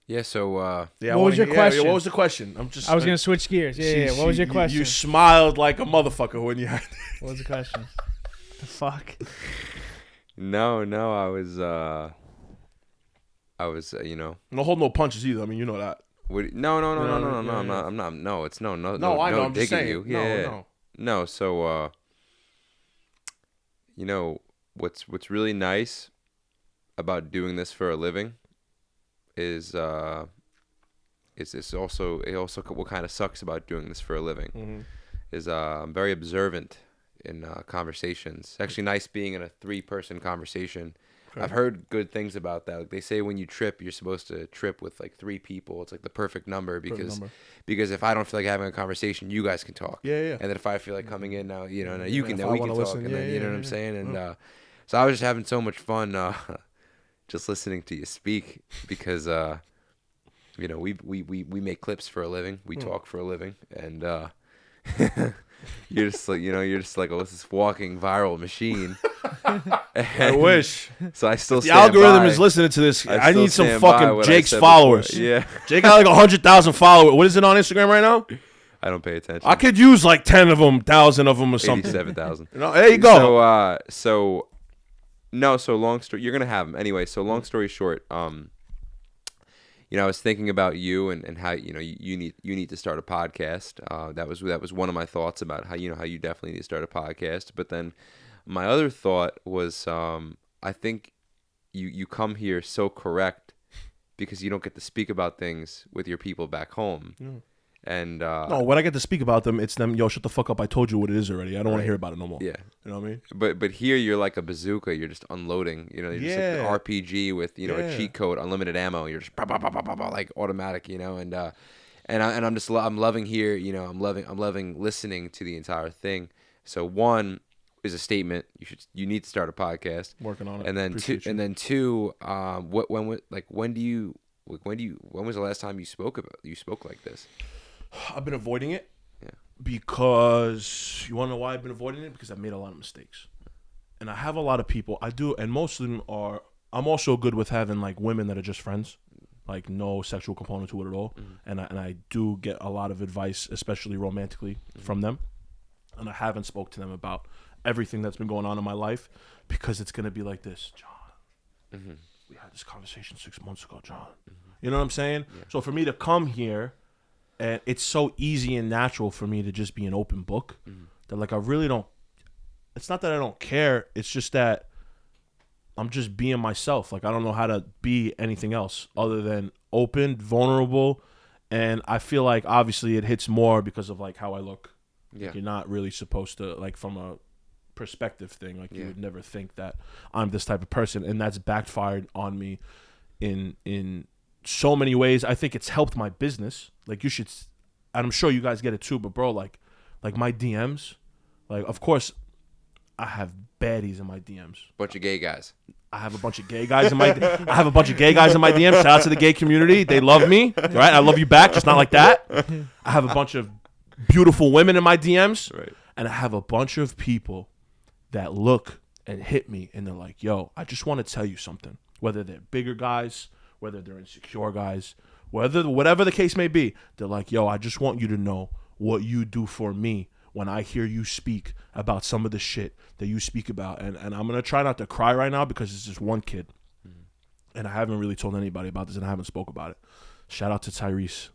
Yeah. So, what was your question? What was the question? I was gonna switch gears. Yeah. What was your question? You smiled like a motherfucker when you had. What was the question? Fuck. No, I was, No hold no punches either. I mean, you know that. No. I'm not. No, it's no. I know. I'm just saying. You. Yeah. No. So, what's really nice about doing this for a living is this also what kind of sucks about doing this for a living is I'm very observant in conversations. It's actually nice being in a 3-person conversation. Okay. I've heard good things about that. Like they say when you trip, you're supposed to trip with like 3 people. It's like the perfect number because if I don't feel like having a conversation, you guys can talk. Yeah. And then if I feel like coming in now, now we can talk. Listen, and then you know what I'm saying. And so I was just having so much fun just listening to you speak because we make clips for a living. We talk for a living, and you're just like oh, this walking viral machine. I wish. So I still the algorithm is listening to this. I need some fucking Jake's followers. Before. Yeah, Jake got like 100,000 followers. What is it on Instagram right now? I don't pay attention. I could use like 10 of them, 1,000 of them, or something. 87,000. There you go. So long story. You're gonna have them anyway. So long story short, I was thinking about you and how you need to start a podcast. That was one of my thoughts about how you definitely need to start a podcast. But then my other thought was I think you come here so correct because you don't get to speak about things with your people back home. Mm. And no, when I get to speak about them, it's them. Yo, shut the fuck up! I told you what it is already. I don't want to hear about it no more. Yeah, you know what I mean. But here you're like a bazooka. You're just unloading. You're just like an RPG with a cheat code, unlimited ammo. You're just like automatic. And I'm loving here. I'm loving listening to the entire thing. So one is a statement. You need to start a podcast. Working on it. And then two. When was the last time you spoke like this? I've been avoiding it because you want to know why I've been avoiding it? Because I've made a lot of mistakes, and I have a lot of people. I do, and most of them are. I'm also good with having like women that are just friends, like no sexual component to it at all. Mm-hmm. And I do get a lot of advice, especially romantically, from them. And I haven't spoke to them about everything that's been going on in my life because it's gonna be like this, John. Mm-hmm. We had this conversation 6 months ago, John. Mm-hmm. You know what I'm saying? Yeah. So for me to come here. And it's so easy and natural for me to just be an open book that like I really don't. It's not that I don't care. It's just that I'm just being myself. Like I don't know how to be anything else other than open, vulnerable, and I feel like obviously it hits more because of like how I look. Yeah, like, you're not really supposed to like from a perspective thing. Like you would never think that I'm this type of person, and that's backfired on me in so many ways. I think it's helped my business. Like you should, and I'm sure you guys get it too. But bro, like my DMs, like of course, I have baddies in my DMs. Bunch of gay guys. I have a bunch of gay guys in my. I have a bunch of gay guys in my DMs. Shout out to the gay community. They love me, right? I love you back, just not like that. I have a bunch of beautiful women in my DMs, right? And I have a bunch of people that look and hit me, and they're like, "Yo, I just want to tell you something." Whether they're bigger guys, whether they're insecure guys, whatever the case may be, they're like, yo, I just want you to know what you do for me when I hear you speak about some of the shit that you speak about. And I'm going to try not to cry right now because it's just one kid. Mm-hmm. And I haven't really told anybody about this and I haven't spoke about it. Shout out to Tyrese.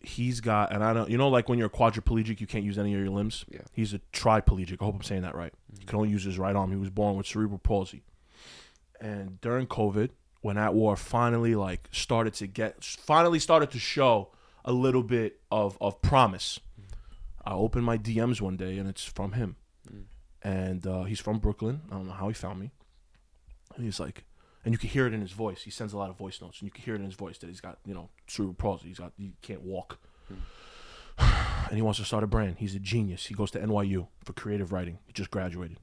He's got, and I don't, like when you're quadriplegic, you can't use any of your limbs. Yeah. He's a triplegic. I hope I'm saying that right. Mm-hmm. He can only use his right arm. He was born with cerebral palsy. And during COVID, when that war finally started to show a little bit of promise, I opened my DMs one day and it's from him. And he's from Brooklyn. I don't know how he found me. And he's like, and you can hear it in his voice. He sends a lot of voice notes, and you can hear it in his voice that he's got, cerebral palsy. He can't walk. And he wants to start a brand. He's a genius. He goes to NYU for creative writing. He just graduated.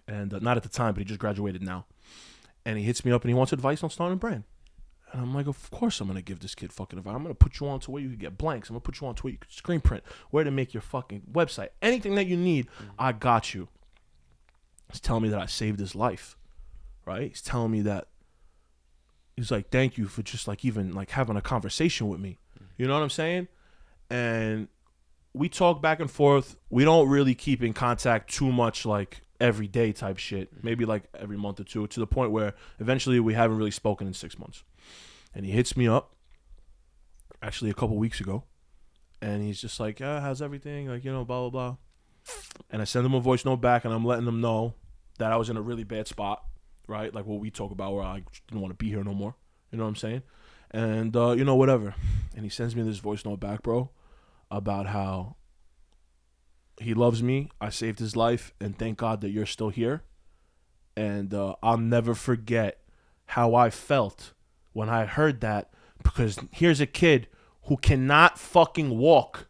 And not at the time, but he just graduated now. And he hits me up and he wants advice on starting a brand. And I'm like, of course I'm going to give this kid fucking advice. I'm going to put you on to where you can get blanks. I'm going to put you on to where you can screen print, where to make your fucking website. Anything that you need, I got you. He's telling me that I saved his life, right? He's telling me that, he's like, thank you for just even having a conversation with me. You know what I'm saying? And we talk back and forth. We don't really keep in contact too much, like every day type shit. Maybe like every month or two, to the point where eventually we haven't really spoken in 6 months. And he hits me up, actually a couple weeks ago, and he's just like, how's everything? Like, blah, blah, blah. And I send him a voice note back, and I'm letting him know that I was in a really bad spot, right? Like what we talk about, where I didn't want to be here no more. You know what I'm saying? And, whatever. And he sends me this voice note back, bro, about how he loves me. I saved his life, and thank God that you're still here. And I'll never forget how I felt when I heard that, because here's a kid who cannot fucking walk.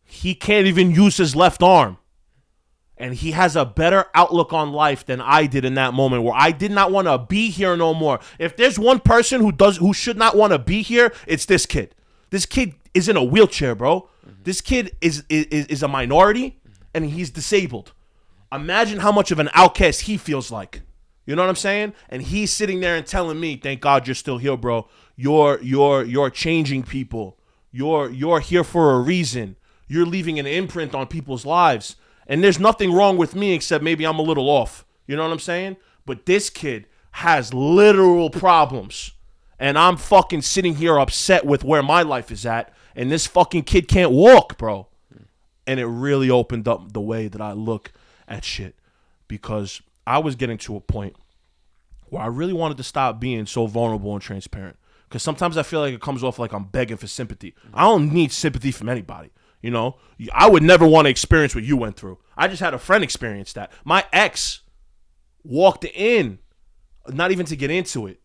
He can't even use his left arm. And he has a better outlook on life than I did in that moment, where I did not want to be here no more. If there's one person who should not want to be here, it's this kid. This kid is in a wheelchair, bro. This kid is a minority, and he's disabled. Imagine how much of an outcast he feels like. You know what I'm saying? And he's sitting there and telling me, "Thank God you're still here, bro. You're changing people. You're here for a reason. You're leaving an imprint on people's lives." And there's nothing wrong with me except maybe I'm a little off. You know what I'm saying? But this kid has literal problems. And I'm fucking sitting here upset with where my life is at. And this fucking kid can't walk, bro. And it really opened up the way that I look at shit. Because I was getting to a point where I really wanted to stop being so vulnerable and transparent. Because sometimes I feel like it comes off like I'm begging for sympathy. I don't need sympathy from anybody. I would never want to experience what you went through. I just had a friend experience that. My ex walked in, not even to get into it,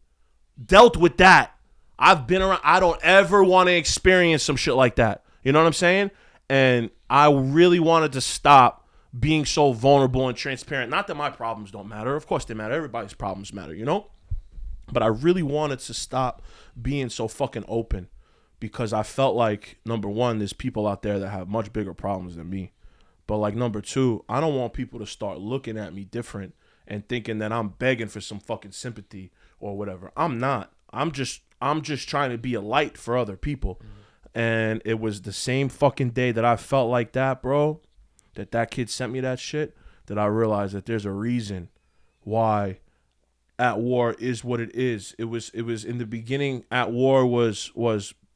dealt with that. I've been around. I don't ever want to experience some shit like that. You know what I'm saying? And I really wanted to stop being so vulnerable and transparent. Not that my problems don't matter. Of course they matter. Everybody's problems matter, But I really wanted to stop being so fucking open. Because I felt like, number one, there's people out there that have much bigger problems than me. But like, number two, I don't want people to start looking at me different and thinking that I'm begging for some fucking sympathy or whatever. I'm not. I'm just trying to be a light for other people. And it was the same fucking day that I felt like that, bro, that kid sent me that shit, that I realized that there's a reason why At War is what it is. It was in the beginning, At War was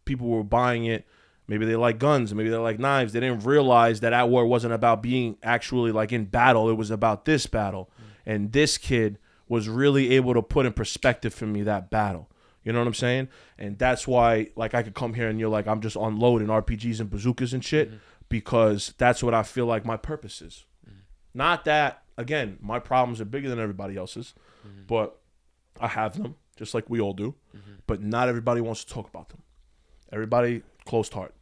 people were buying it. Maybe they like guns. Maybe they like knives. They didn't realize that At War wasn't about being actually like in battle. It was about this battle. And this kid was really able to put in perspective for me that battle. You know what I'm saying? And that's why, like, I could come here and you're like, I'm just unloading RPGs and bazookas and shit, because that's what I feel like my purpose is. Not that, again, my problems are bigger than everybody else's, but I have them, just like we all do. But not everybody wants to talk about them. Everybody, closed heart.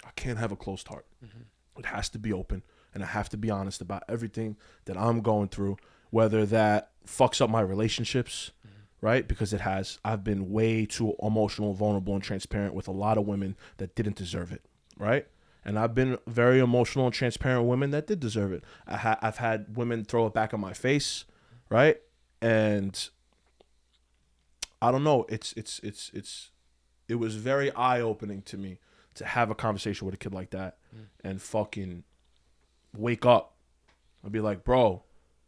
I can't have a closed heart. It has to be open, and I have to be honest about everything that I'm going through, whether that fucks up my relationships, right? Because it has. I've been way too emotional, vulnerable, and transparent with a lot of women that didn't deserve it, right? And I've been very emotional and transparent with women that did deserve it. I've had women throw it back in my face, right? And I don't know. It was very eye-opening to me to have a conversation with a kid like that and fucking wake up and be like, bro,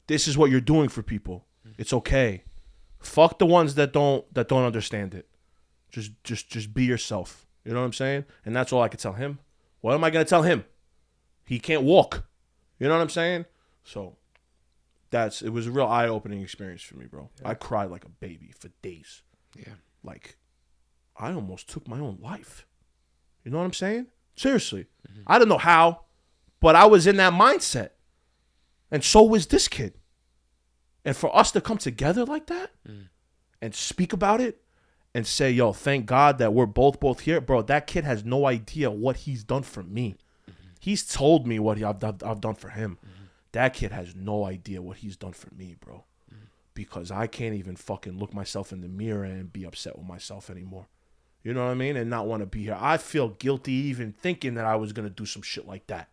this is what you're doing for people. It's okay. Fuck the ones that don't understand it. Just be yourself. You know what I'm saying? And that's all I could tell him. What am I going to tell him? He can't walk. You know what I'm saying? So it was a real eye-opening experience for me, bro. Yeah. I cried like a baby for days. Yeah. Like, I almost took my own life. You know what I'm saying? Seriously. I don't know how, but I was in that mindset. And so was this kid. And for us to come together like that and speak about it and say, yo, thank God that we're both here. Bro, that kid has no idea what he's done for me. He's told me what I've done for him. That kid has no idea what he's done for me, bro. Because I can't even fucking look myself in the mirror and be upset with myself anymore. You know what I mean? And not want to be here. I feel guilty even thinking that I was going to do some shit like that.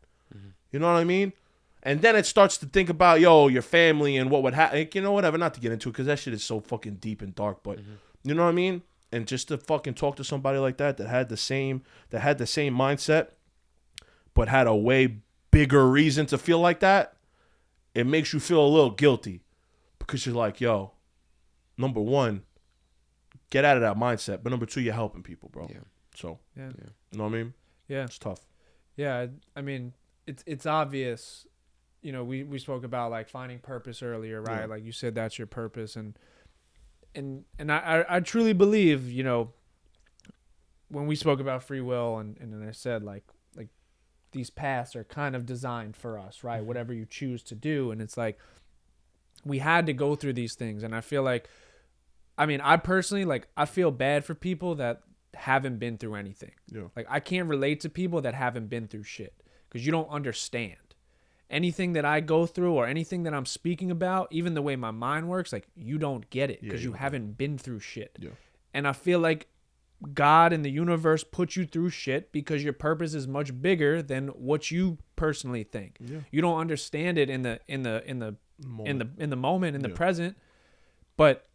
You know what I mean? And then it starts to think about, yo, your family and what would happen. You know, whatever, not to get into it because that shit is so fucking deep and dark. But you know what I mean? And just to fucking talk to somebody like that had the same mindset, but had a way bigger reason to feel like that, it makes you feel a little guilty because you're like, yo, number one, get out of that mindset. But number two, you're helping people, bro. Yeah. So, Yeah. You know what I mean? Yeah. It's tough. Yeah. I mean, it's obvious. You know, we spoke about like finding purpose earlier, right? Yeah. Like you said, that's your purpose. And I truly believe, you know, when we spoke about free will and I said like these paths are kind of designed for us, right? Whatever you choose to do. And it's like, we had to go through these things. And I feel like, I mean, I personally, like, I feel bad for people that haven't been through anything. Yeah. Like, I can't relate to people that haven't been through shit because you don't understand. Anything that I go through or anything that I'm speaking about, even the way my mind works, like, you don't get it because you haven't been through shit. Yeah. And I feel like God and the universe put you through shit because your purpose is much bigger than what you personally think. Yeah. You don't understand it in the moment, in the Yeah. present, but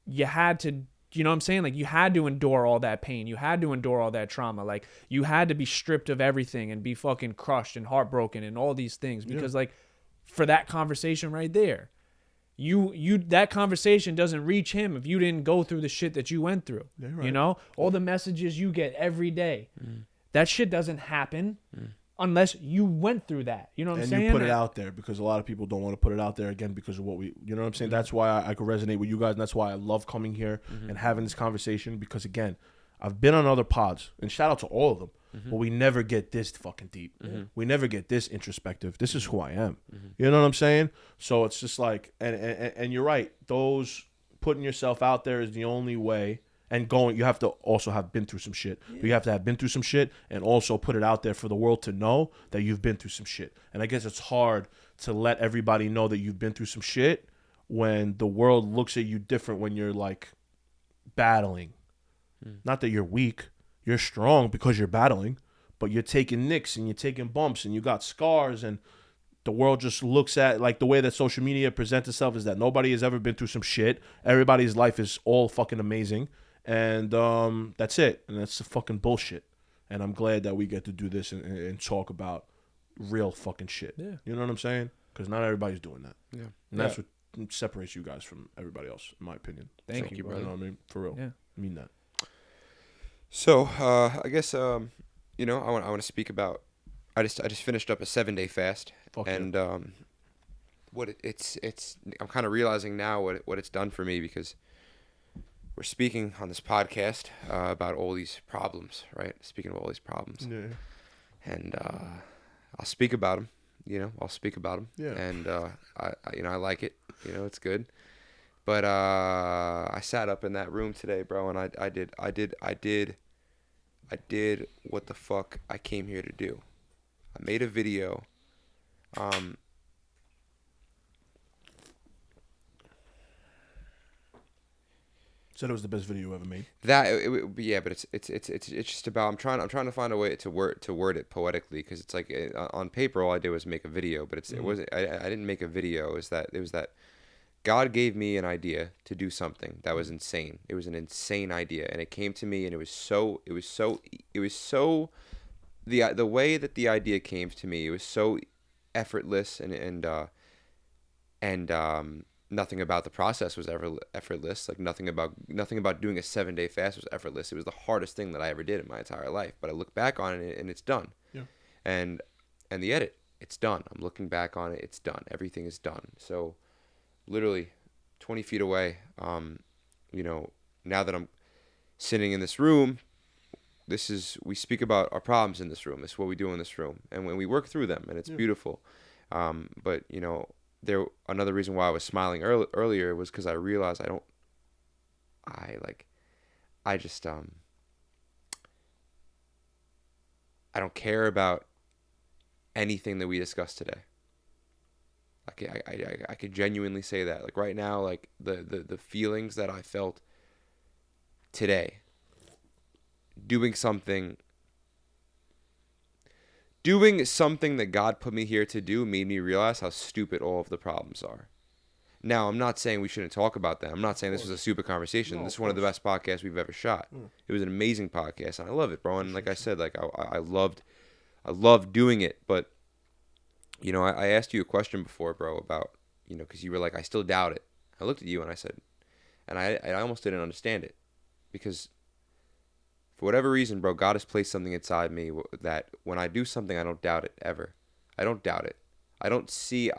you had to, you know what I'm saying? Like, you had to endure all that pain. You had to endure all that trauma. Like, you had to be stripped of everything and be fucking crushed and heartbroken and all these things because like, for that conversation right there, you that conversation doesn't reach him if you didn't go through the shit that you went through. Yeah, right. You know, all the messages you get every day, that shit doesn't happen unless you went through that. You know what I'm saying? And you put it out there because a lot of people don't want to put it out there again because of what we, you know what I'm saying? That's why I could resonate with you guys. And that's why I love coming here and having this conversation because, again, I've been on other pods and shout out to all of them, but we never get this fucking deep. We never get this introspective. This is who I am. You know what I'm saying? So it's just like, and you're right. Those putting yourself out there is the only way. And going, you have to also have been through some shit. Yeah. But you have to have been through some shit and also put it out there for the world to know that you've been through some shit. And I guess it's hard to let everybody know that you've been through some shit when the world looks at you different when you're like battling. Not that you're weak. You're strong because you're battling. But you're taking nicks and you're taking bumps and you got scars and the world just looks at, like, the way that social media presents itself is that nobody has ever been through some shit. Everybody's life is all fucking amazing. And that's it. And that's the fucking bullshit. And I'm glad that we get to do this and talk about real fucking shit. Yeah. You know what I'm saying? Because not everybody's doing that. Yeah. And that's what separates you guys from everybody else, in my opinion. Thank you, brother. You know what I mean? For real. Yeah. I mean that. So, I guess, you know, I want to speak about, I just finished up a 7-day fast. Fuck and what it's I'm kind of realizing now what it's done for me because we're speaking on this podcast about all these problems, right? Speaking of all these problems. Yeah. And I'll speak about them, you know. I'll speak about them. Yeah. And I you know, I like it. You know, it's good. But I sat up in that room today, bro, and I did what the fuck I came here to do. I made a video. Said it was the best video you ever made. Yeah, but it's just about I'm trying to find a way to word it poetically because it's like on paper all I did was make a video, but it wasn't. I didn't make a video. It was that God gave me an idea to do something that was insane. It was an insane idea, and it came to me, and it was so the way that the idea came to me. It was so effortless and nothing about the process was ever effortless. Like nothing about doing a 7-day fast was effortless. It was the hardest thing that I ever did in my entire life. But I look back on it and it's done. Yeah. And the edit, it's done. I'm looking back on it, it's done. Everything is done. So literally 20 feet away, you know, now that I'm sitting in this room, we speak about our problems in this room. This is what we do in this room. And when we work through them, and it's beautiful. But, you know, another reason why I was smiling earlier was because I realized I don't care about anything that we discussed today. I could genuinely say that. Like right now, like the feelings that I felt today, doing something that God put me here to do made me realize how stupid all of the problems are. Now, I'm not saying we shouldn't talk about them. I'm not saying this was a stupid conversation. No, this is one of the best podcasts we've ever shot. It was an amazing podcast, and I love it, bro. And like I said, like I loved I love doing it. But, you know, I asked you a question before, bro, about, you know, because you were like, I still doubt it. I looked at you and I said, and I almost didn't understand it, because for whatever reason, bro, God has placed something inside me that when I do something, I don't doubt it ever. I don't doubt it. I don't see,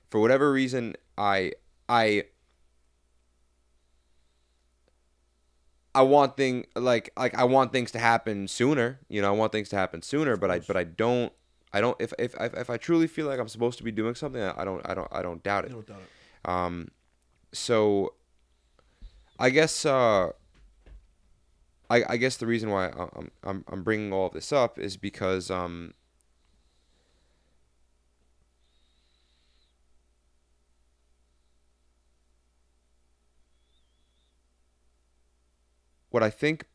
for whatever reason, I want I want things to happen sooner. You know, I want things to happen sooner, but I don't if I truly feel like I'm supposed to be doing something, I don't doubt it. You don't doubt it. So I guess I guess the reason why I'm bringing all of this up is because what I think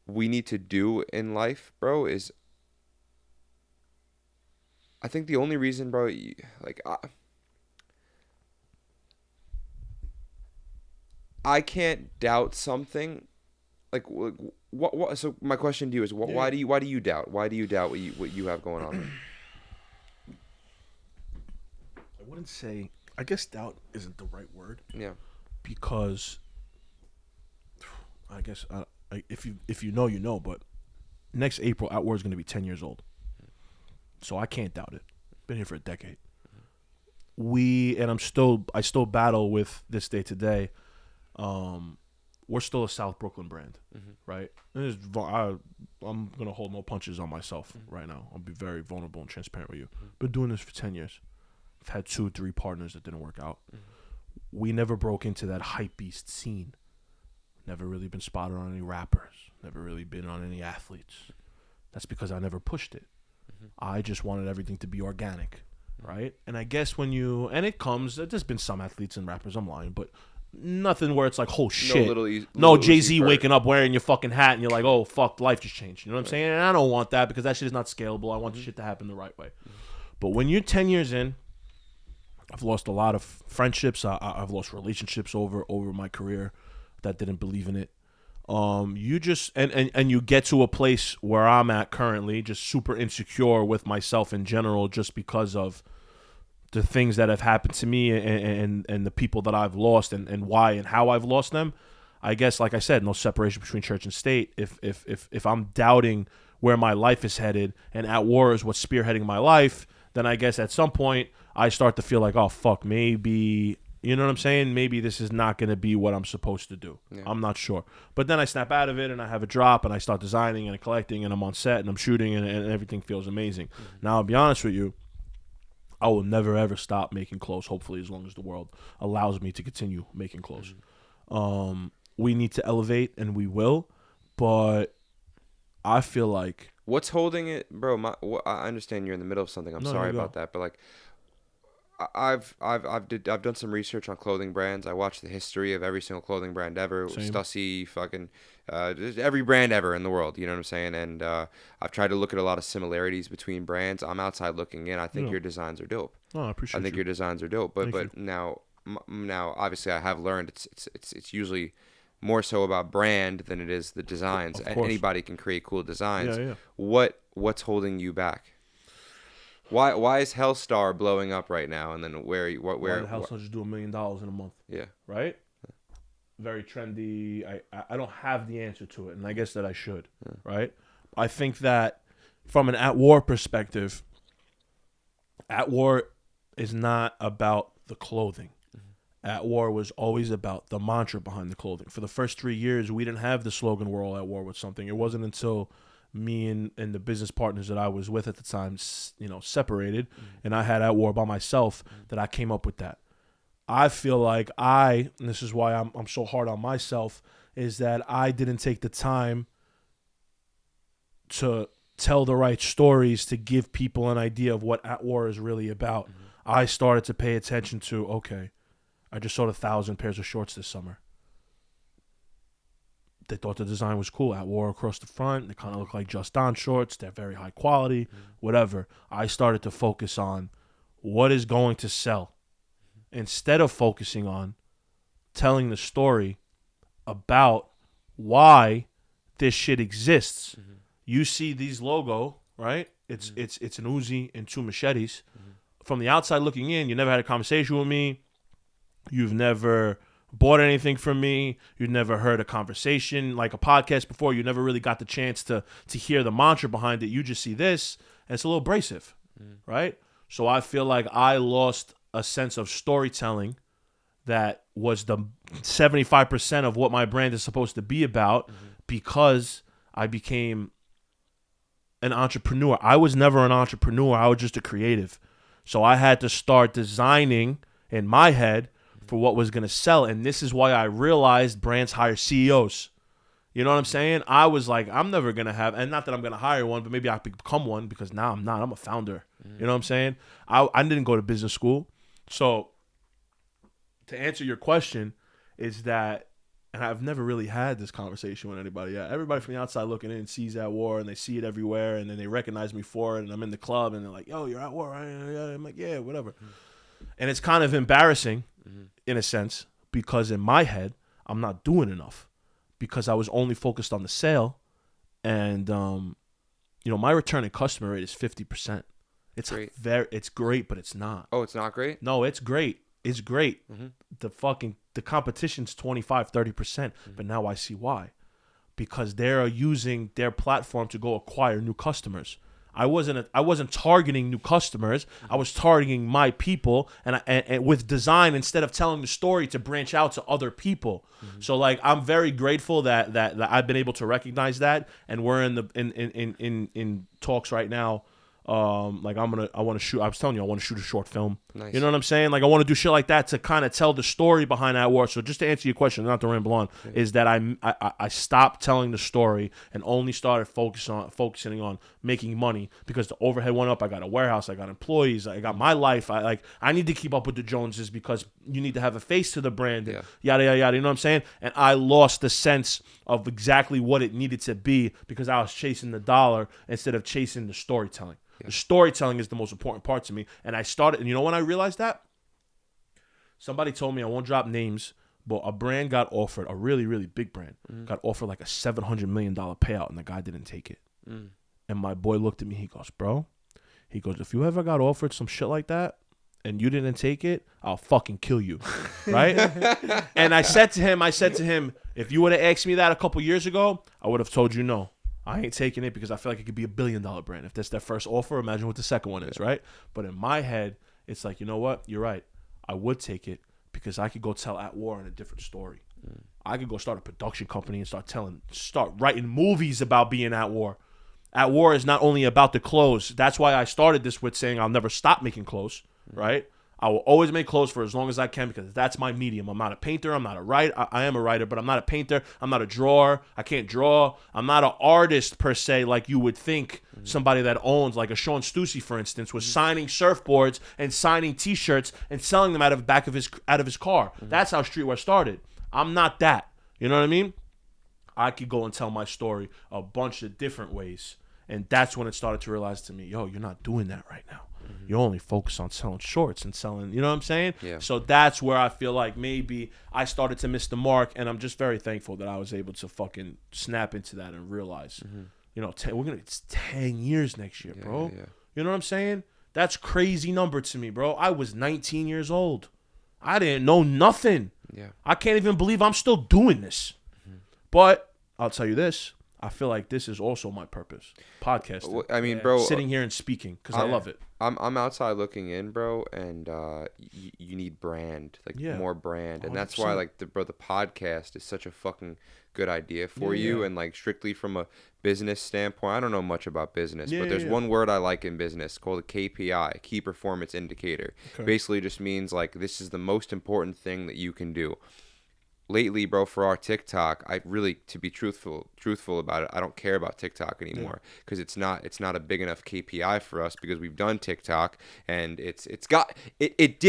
we need to do in life, bro, is I think the only reason, bro, I can't doubt something. Like what? So my question to you is, why do you doubt? Why do you doubt what you have going on? I wouldn't say. I guess doubt isn't the right word. Yeah. Because I guess if you know, you know. But next April, Outward is going to be 10 years old. So I can't doubt it. Been here for a decade. I still battle with this day to day. We're still a South Brooklyn brand, right? I'm gonna hold no punches on myself right now. I'll be very vulnerable and transparent with you. Been doing this for 10 years. I've had 2-3 partners that didn't work out. We never broke into that hype beast scene. Never really been spotted on any rappers. Never really been on any athletes. That's because I never pushed it. I just wanted everything to be organic, right? And I guess there's been some athletes and rappers, I'm lying, but nothing where it's like, oh shit. No Jay-Z waking up wearing your fucking hat and you're like, oh fuck, life just changed. You know what I'm saying? And I don't want that because that shit is not scalable. I want the shit to happen the right way. But when you're 10 years in, I've lost a lot of friendships. I've lost relationships over my career that didn't believe in it. You just and you get to a place where I'm at currently, just super insecure with myself in general, just because of the things that have happened to me and the people that I've lost and why and how I've lost them. I guess, like I said, no separation between church and state. If I'm doubting where my life is headed and at war is what's spearheading my life, then I guess at some point I start to feel like, oh fuck, maybe. You know what I'm saying? Maybe this is not going to be what I'm supposed to do. Yeah. I'm not sure. But then I snap out of it and I have a drop and I start designing and collecting and I'm on set and I'm shooting and everything feels amazing. Now, I'll be honest with you. I will never, ever stop making clothes, hopefully, as long as the world allows me to continue making clothes. We need to elevate, and we will. But I feel like... What's holding it? Bro, I understand you're in the middle of something. I'm sorry about that. But, like... I've done some research on clothing brands. I watched the history of every single clothing brand ever. Stussy, fucking every brand ever in the world. You know what I'm saying? And I've tried to look at a lot of similarities between brands. I'm outside looking in. I think your designs are dope. Oh, I appreciate. I think your designs are dope. But now obviously I have learned it's usually more so about brand than it is the designs. Anybody can create cool designs. Yeah. What's holding you back? Why is Hellstar blowing up right now? And then where did Hellstar just do $1 million in a month? Yeah. Right? Very trendy. I don't have the answer to it, and I guess that I should. Yeah. Right? I think that from an at war perspective, at war is not about the clothing. At war was always about the mantra behind the clothing. For the first 3 years, we didn't have the slogan, we're all at war with something. It wasn't until me and the business partners that I was with at the time, separated, and I had at war by myself, that I came up with that. I feel like and this is why I'm so hard on myself, is that I didn't take the time to tell the right stories to give people an idea of what at war is really about. I started to pay attention to, okay, I just sold 1,000 pairs of shorts this summer. They thought the design was cool. At war across the front. They kind of look like Just Don shorts. They're very high quality, whatever. I started to focus on what is going to sell instead of focusing on telling the story about why this shit exists. You see these logo right? It's an Uzi and 2 machetes. From the outside looking in, you never had a conversation with me. You've never bought anything from me. You've never heard a conversation like a podcast before. You never really got the chance to hear the mantra behind it. You just see this, and it's a little abrasive, right? So I feel like I lost a sense of storytelling that was the 75% of what my brand is supposed to be about because I became an entrepreneur. I was never an entrepreneur. I was just a creative. So I had to start designing in my head for what was going to sell. And this is why I realized brands hire CEOs. You know what I'm saying? I was like, I'm never going to have, and not that I'm going to hire one, but maybe I could become one because now I'm not. I'm a founder. You know what I'm saying? I didn't go to business school. So to answer your question is that, and I've never really had this conversation with anybody yet. Everybody from the outside looking in sees At War and they see it everywhere and then they recognize me for it and I'm in the club and they're like, yo, you're At War, right? I'm like, yeah, whatever. And it's kind of embarrassing in a sense because in my head, I'm not doing enough because I was only focused on the sale and, my returning customer rate is 50%. It's great. It's great, but it's not. Oh, it's not great? No, it's great. It's great. The competition's 25-30%, but now I see why. Because they're using their platform to go acquire new customers. I wasn't targeting new customers. I was targeting my people and with design instead of telling the story to branch out to other people. So like I'm very grateful that I've been able to recognize that and we're in talks right now. I want to shoot. I was telling you, I want to shoot a short film. Nice. You know what I'm saying? Like I want to do shit like that to kind of tell the story behind At War. So just to answer your question, not to ramble on, is that I stopped telling the story and only started focusing on making money because the overhead went up. I got a warehouse. I got employees. I got my life. I need to keep up with the Joneses because you need to have a face to the brand. Yeah. Yada yada yada. You know what I'm saying? And I lost the sense of exactly what it needed to be because I was chasing the dollar instead of chasing the storytelling. The storytelling is the most important part to me. And I started, and you know when I realized that? Somebody told me, I won't drop names, but a brand got offered, a really, really big brand, got offered like a $700 million payout, and the guy didn't take it. And my boy looked at me, he goes, bro, if you ever got offered some shit like that, and you didn't take it, I'll fucking kill you, right? And I said to him, if you would have asked me that a couple years ago, I would have told you no. I ain't taking it because I feel like it could be $1 billion brand. If that's their first offer, imagine what the second one is, right? But in my head, it's like, you know what? You're right. I would take it because I could go tell At War in a different story. I could go start a production company and start writing movies about being At War. At War is not only about the clothes. That's why I started this with saying I'll never stop making clothes, right? I will always make clothes for as long as I can because that's my medium. I'm not a painter. I'm not a writer. I am a writer, but I'm not a painter. I'm not a drawer. I can't draw. I'm not an artist per se like you would think somebody that owns, like a Sean Stussy, for instance, was signing surfboards and signing T-shirts and selling them out of his car. That's how streetwear started. I'm not that. You know what I mean? I could go and tell my story a bunch of different ways. And that's when it started to realize to me, yo, you're not doing that right now. You only focus on selling shorts and selling, you know what I'm saying? Yeah. So that's where I feel like maybe I started to miss the mark, and I'm just very thankful that I was able to fucking snap into that and realize, it's 10 years next year, bro. Yeah. You know what I'm saying? That's crazy number to me, bro. I was 19 years old. I didn't know nothing. Yeah. I can't even believe I'm still doing this. But I'll tell you this. I feel like this is also my purpose. Podcasting. I mean, bro, sitting here and speaking because I love it. I'm outside looking in, bro, and you need brand, more brand, and 100%. That's why the podcast is such a fucking good idea for you, and strictly from a business standpoint. I don't know much about business, but there's one word I like in business called a KPI, Key Performance Indicator. Okay. Basically, just means this is the most important thing that you can do. Lately, bro, for our TikTok, I really, to be truthful about it, I don't care about TikTok anymore because it's not a big enough KPI for us because we've done TikTok and it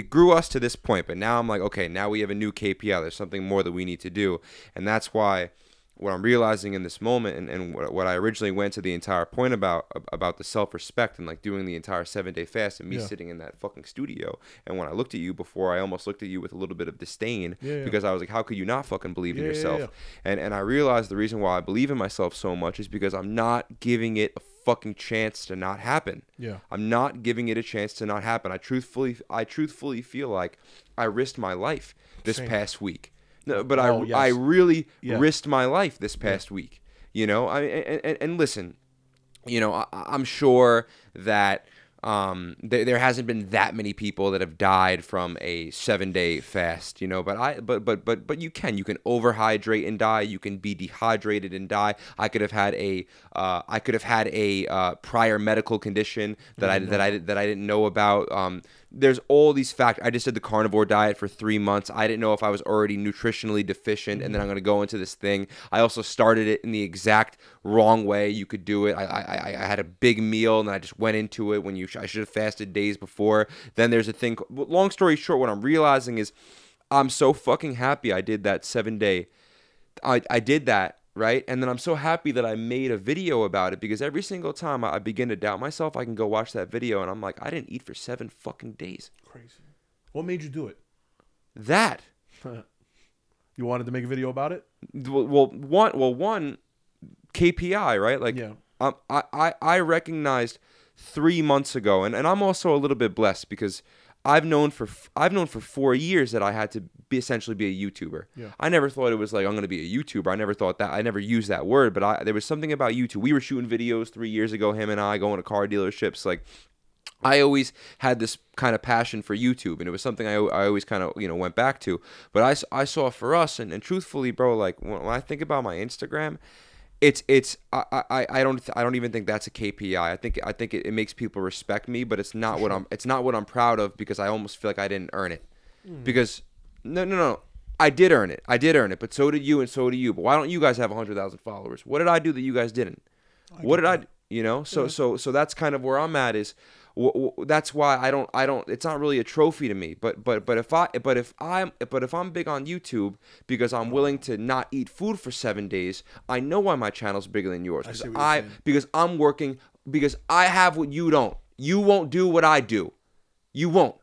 grew us to this point, but now I'm like, okay, now we have a new KPI. There's something more that we need to do, and that's why what I'm realizing in this moment, and what I originally went to the entire point about the self-respect and like doing the entire 7-day fast and me sitting in that fucking studio. And when I looked at you before, I almost looked at you with a little bit of disdain because I was like, how could you not fucking believe in yourself? And I realized the reason why I believe in myself so much is because I'm not giving it a fucking chance to not happen. I'm not giving it a chance to not happen. I truthfully feel like I risked my life this past week. No, but I really risked my life this past week, you know. And listen, you know, I'm sure that there hasn't been that many people that have died from a 7-day fast, you know. But you can overhydrate and die. You can be dehydrated and die. I could have had a prior medical condition that I didn't know about. There's all these factors. I just did the carnivore diet for 3 months. I didn't know if I was already nutritionally deficient, and then I'm going to go into this thing. I also started it in the exact wrong way you could do it. I had a big meal, and I just went into it when I should have fasted days before. Then there's a thing. Long story short, what I'm realizing is I'm so fucking happy I did that 7-day. I did that. Right? And then I'm so happy that I made a video about it, because every single time I begin to doubt myself, I can go watch that video and I'm like, I didn't eat for 7 fucking days. Crazy. What made you do it? That. You wanted to make a video about it? Well, one KPI, right? Like, I recognized 3 months ago, and I'm also a little bit blessed because I've known for 4 years that I had to essentially be a YouTuber. I never thought it was like I'm going to be a YouTuber. I never thought that. I never used that word, but there was something about YouTube. We were shooting videos 3 years ago, him and I, going to car dealerships. Like, I always had this kind of passion for YouTube, and it was something I always kind of, you know, went back to. But I saw for us, and truthfully, bro, like when I think about my Instagram, I don't even think that's a KPI. I think it makes people respect me, but it's not what I'm proud of, because I almost feel like I didn't earn it. Because no, I did earn it, but so did you, and so do you. But why don't you guys have 100,000 followers? What did I do that you guys didn't? You know? So that's kind of where I'm at. Is that's why I don't. It's not really a trophy to me. But if I'm big on YouTube because I'm willing to not eat food for 7 days, I know why my channel's bigger than yours. Because I'm working, because I have what you don't. You won't do what I do. You won't.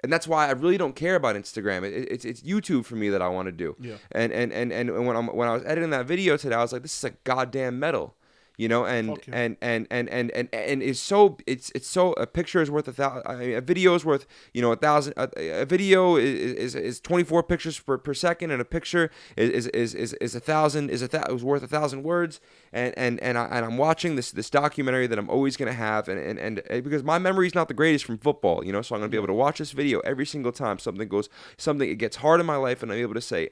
And that's why I really don't care about Instagram. It's YouTube for me that I want to do. And when I was editing that video today, I was like, this is a goddamn medal. You know, and it's so a picture is worth 1,000. A video is worth, you know, 1,000. A video is 24 pictures per second, and a picture is 1,000 is worth 1,000 words. And I'm watching this documentary that I'm always gonna have, and because my memory is not the greatest from football, you know, so I'm gonna be able to watch this video every single time it gets hard in my life, and I'm able to say,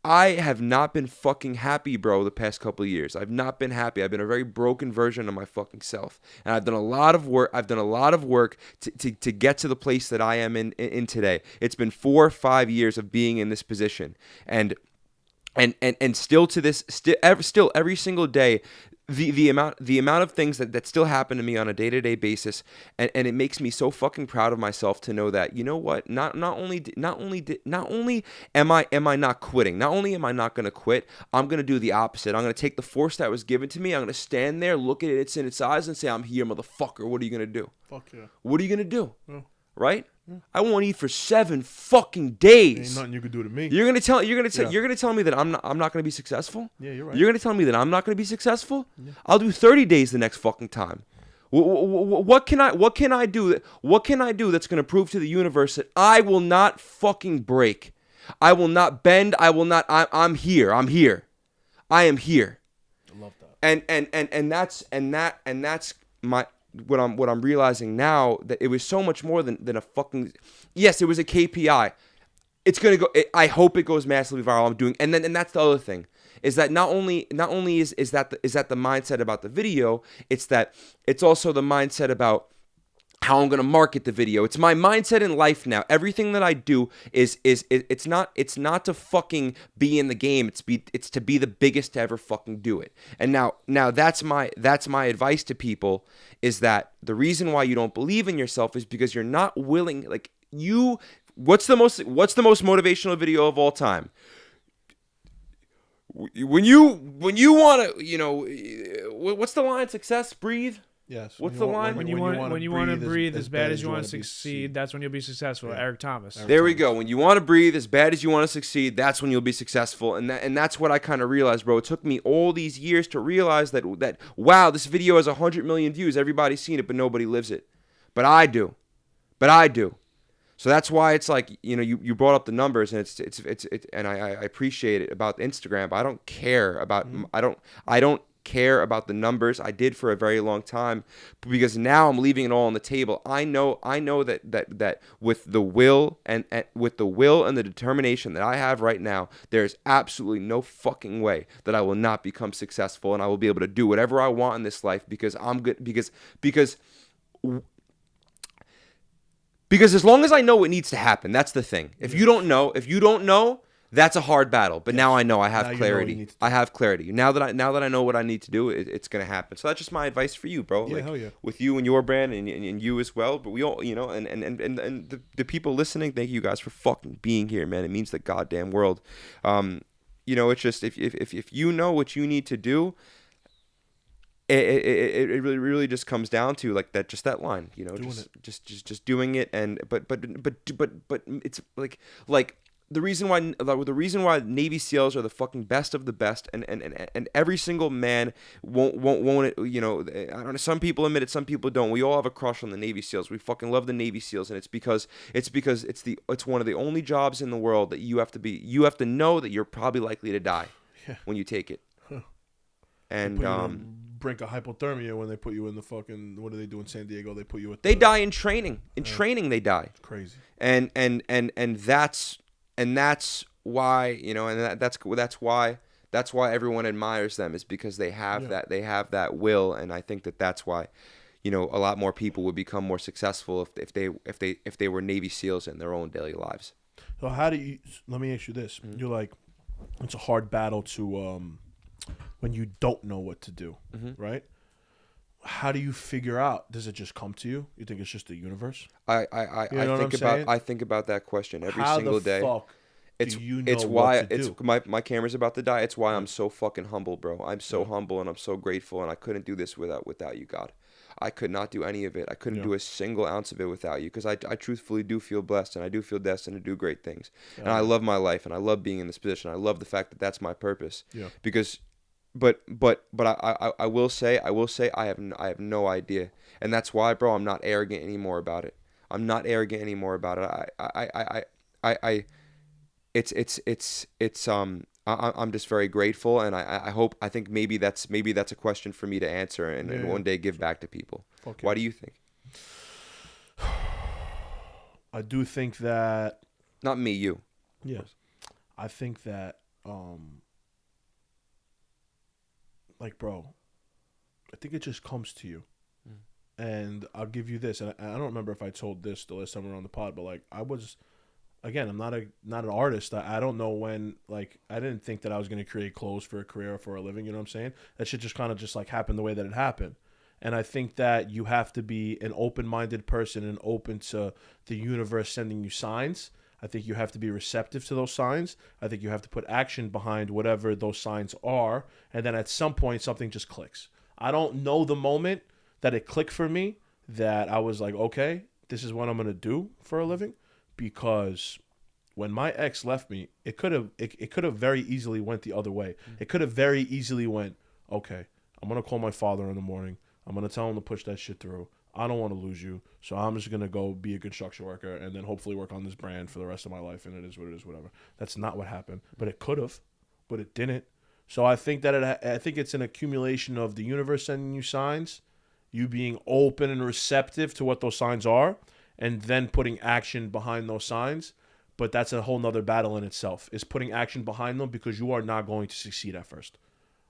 I have not been fucking happy, bro, the past couple of years. I've not been happy. I've been a very broken version of my fucking self. And I've done a lot of work. To get to the place that I am in today. It's been 4 or 5 years of being in this position. And still to this, still every single day, the amount of things that still happen to me on a day-to-day basis, and it makes me so fucking proud of myself to know that, you know what, not only am I not quitting, not only am I not going to quit, I'm going to do the opposite. I'm going to take the force that was given to me, I'm going to stand there, look at it in its eyes, and say, I'm here, motherfucker. What are you going to do? Fuck yeah. What are you going to do? Yeah. Right? Yeah. I won't eat for 7 fucking days. Ain't nothing you can do to me. You're gonna tell me that I'm not gonna be successful. Yeah, you're right. You're gonna tell me that I'm not gonna be successful. Yeah. I'll do 30 days the next fucking time. What can I do? What can I do that's gonna prove to the universe that I will not fucking break? I will not bend. I will not. I'm here. I'm here. I am here. I love that. And that's my. What I'm realizing now, that it was so much more than a fucking, yes, it was a KPI. It's gonna go. I hope it goes massively viral. I'm doing, and that's the other thing, is that not only is that the mindset about the video, it's also the mindset about how I'm gonna market the video. It's my mindset in life now. Everything that I do is it's not to fucking be in the game. It's to be the biggest to ever fucking do it. And now that's my advice to people, is that the reason why you don't believe in yourself is because you're not willing. Like, what's the most motivational video of all time? when you want to, what's the line? Success, breathe. Yes. What's the line? When you want to breathe as bad as you want to succeed, that's when you'll be successful. Yeah. Eric Thomas. There we go. When you want to breathe as bad as you want to succeed, that's when you'll be successful. And that's what I kind of realized, bro. It took me all these years to realize that wow, this video has 100 million views. Everybody's seen it, but nobody lives it. But I do. So that's why it's like, you brought up the numbers, and it's and I appreciate it about Instagram, but I don't care about I don't care about the numbers. I did for a very long time, because now I'm leaving it all on the table. I know that with the will and the determination that I have right now, there's absolutely no fucking way that I will not become successful, and I will be able to do whatever I want in this life, because I'm good, because as long as I know what needs to happen, that's the thing. If you don't know, that's a hard battle. But now I know. I have clarity. I have clarity. Now that I know what I need to do, it's gonna happen. So that's just my advice for you, bro. Yeah, hell yeah. With you and your brand and you as well. But we all, and the people listening, thank you guys for fucking being here, man. It means the goddamn world. It's just if you know what you need to do. It really just comes down to like that, just that line, just doing it, and but it's like the reason why Navy SEALs are the fucking best of the best, and every single man won't I don't know, some people admit it, some people don't. We all have a crush on the Navy SEALs. We fucking love the Navy SEALs, and it's because it's one of the only jobs in the world that you have to know that you're probably likely to die when you take it. And brink of hypothermia when they put you in the fucking, what do they do in San Diego? They put you they die in training. In training they die. It's crazy. And that's why, that's why everyone admires them, is because they have that will. And I think that's why, a lot more people would become more successful if they were Navy SEALs in their own daily lives. So let me ask you this. Mm-hmm. You're like, it's a hard battle to when you don't know what to do, right? How do you figure out? Does it just come to you? You think it's just the universe? I think about that question every single day. Fuck my camera's about to die. It's why I'm so fucking humble, bro. I'm so humble, and I'm so grateful, and I couldn't do this without you, God. I could not do any of it. I couldn't do a single ounce of it without you, because I truthfully do feel blessed, and I do feel destined to do great things. And I love my life, and I love being in this position. I love the fact that that's my purpose. Yeah. Because But I will say I have no idea, and that's why, bro, I'm not arrogant anymore about it. I'm just very grateful, and I think maybe that's a question for me to answer and one day give back to people. Okay. Why do you think? I do think that. Not me, you. Yes, I think that. Like, bro, I think it just comes to you. And I'll give you this. And I don't remember if I told this the last time we were on the pod, but like, I'm not an artist. I don't know when, like, I didn't think that I was going to create clothes for a career or for a living. You know what I'm saying? That shit just kind of just like happened the way that it happened. And I think that you have to be an open-minded person and open to the universe sending you signs. I think you have to be receptive to those signs. I think you have to put action behind whatever those signs are. And then at some point, something just clicks. I don't know the moment that it clicked for me, that I was like, okay, this is what I'm going to do for a living. Because when my ex left me, it could have very easily went the other way. It could have very easily went, okay, I'm going to call my father in the morning. I'm going to tell him to push that shit through. I don't want to lose you, so I'm just going to go be a construction worker and then hopefully work on this brand for the rest of my life, and it is what it is, whatever. That's not what happened, but it could have, but it didn't. So I think that I think it's an accumulation of the universe sending you signs, you being open and receptive to what those signs are, and then putting action behind those signs. But that's a whole nother battle in itself, is putting action behind them, because you are not going to succeed at first.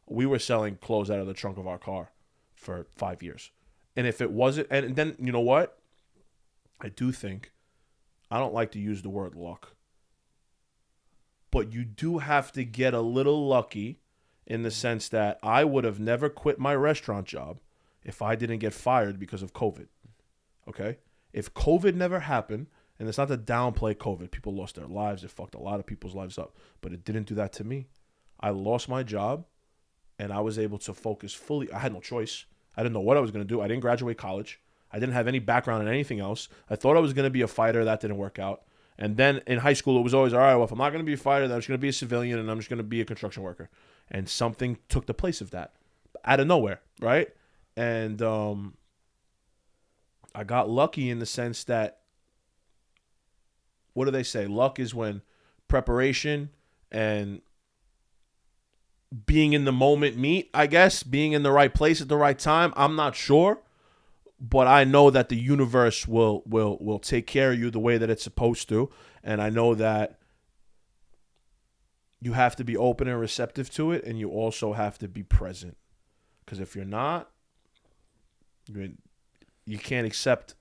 We were selling clothes out of the trunk of our car for 5 years. And if it wasn't, and then, you know what? I do think, I don't like to use the word luck, but you do have to get a little lucky, in the sense that I would have never quit my restaurant job if I didn't get fired because of COVID. Okay? If COVID never happened, and it's not to downplay COVID, people lost their lives, it fucked a lot of people's lives up, but it didn't do that to me. I lost my job, and I was able to focus fully. I had no choice. I didn't know what I was going to do. I didn't graduate college. I didn't have any background in anything else. I thought I was going to be a fighter. That didn't work out. And then in high school, it was always, all right, well, if I'm not going to be a fighter, then I'm just going to be a civilian, and I'm just going to be a construction worker. And something took the place of that out of nowhere, right? And I got lucky in the sense that, what do they say? Luck is when preparation and being in the moment meet, I guess. Being in the right place at the right time. I'm not sure. But I know that the universe will take care of you the way that it's supposed to. And I know that you have to be open and receptive to it. And you also have to be present. Because if you're not, you can't accept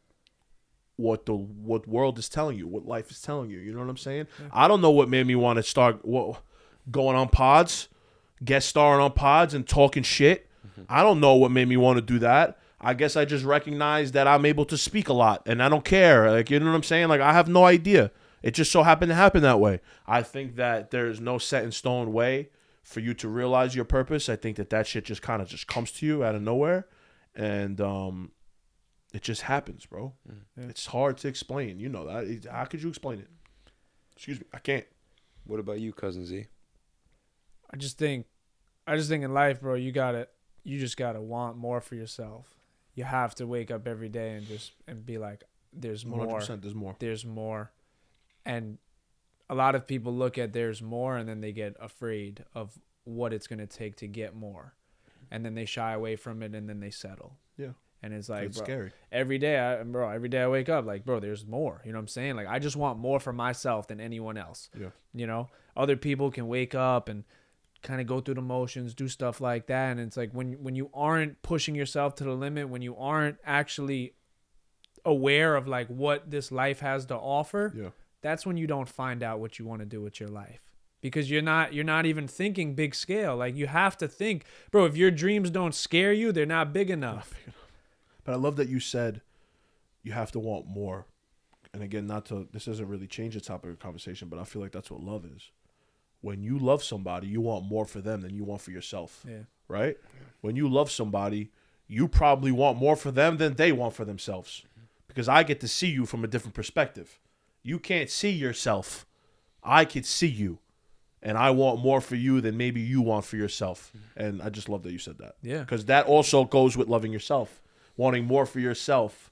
what world is telling you, what life is telling you. You know what I'm saying? Yeah. I don't know what made me want to start going on pods, guest starring on pods and talking shit. Mm-hmm. I don't know what made me want to do that. I guess I just recognize that I'm able to speak a lot and I don't care. Like, you know what I'm saying? Like, I have no idea. It just so happened to happen that way. I think that there's no set in stone way for you to realize your purpose. I think that shit just kind of just comes to you out of nowhere. And it just happens, bro. Yeah. It's hard to explain. You know that. How could you explain it? Excuse me. I can't. What about you, Cousin Z? I just think in life, bro, you just gotta want more for yourself. You have to wake up every day and be like, there's more. 100%, there's more. There's more. And a lot of people look at there's more and then they get afraid of what it's going to take to get more. And then they shy away from it and then they settle. Yeah. And it's like, it's bro, scary. Every day I wake up like, bro, there's more. You know what I'm saying? Like, I just want more for myself than anyone else. Yeah. You know, other people can wake up and kind of go through the motions, do stuff like that. And it's like when you aren't pushing yourself to the limit, when you aren't actually aware of like what this life has to offer, yeah, that's when you don't find out what you want to do with your life. Because you're not even thinking big scale. Like, you have to think, bro, if your dreams don't scare you, they're not big enough. But I love that you said you have to want more. And again, this doesn't really change the topic of conversation, but I feel like that's what love is. When you love somebody, you want more for them than you want for yourself. Yeah. Right? When you love somebody, you probably want more for them than they want for themselves. Because I get to see you from a different perspective. You can't see yourself. I could see you. And I want more for you than maybe you want for yourself. And I just love that you said that. Yeah. Because that also goes with loving yourself. Wanting more for yourself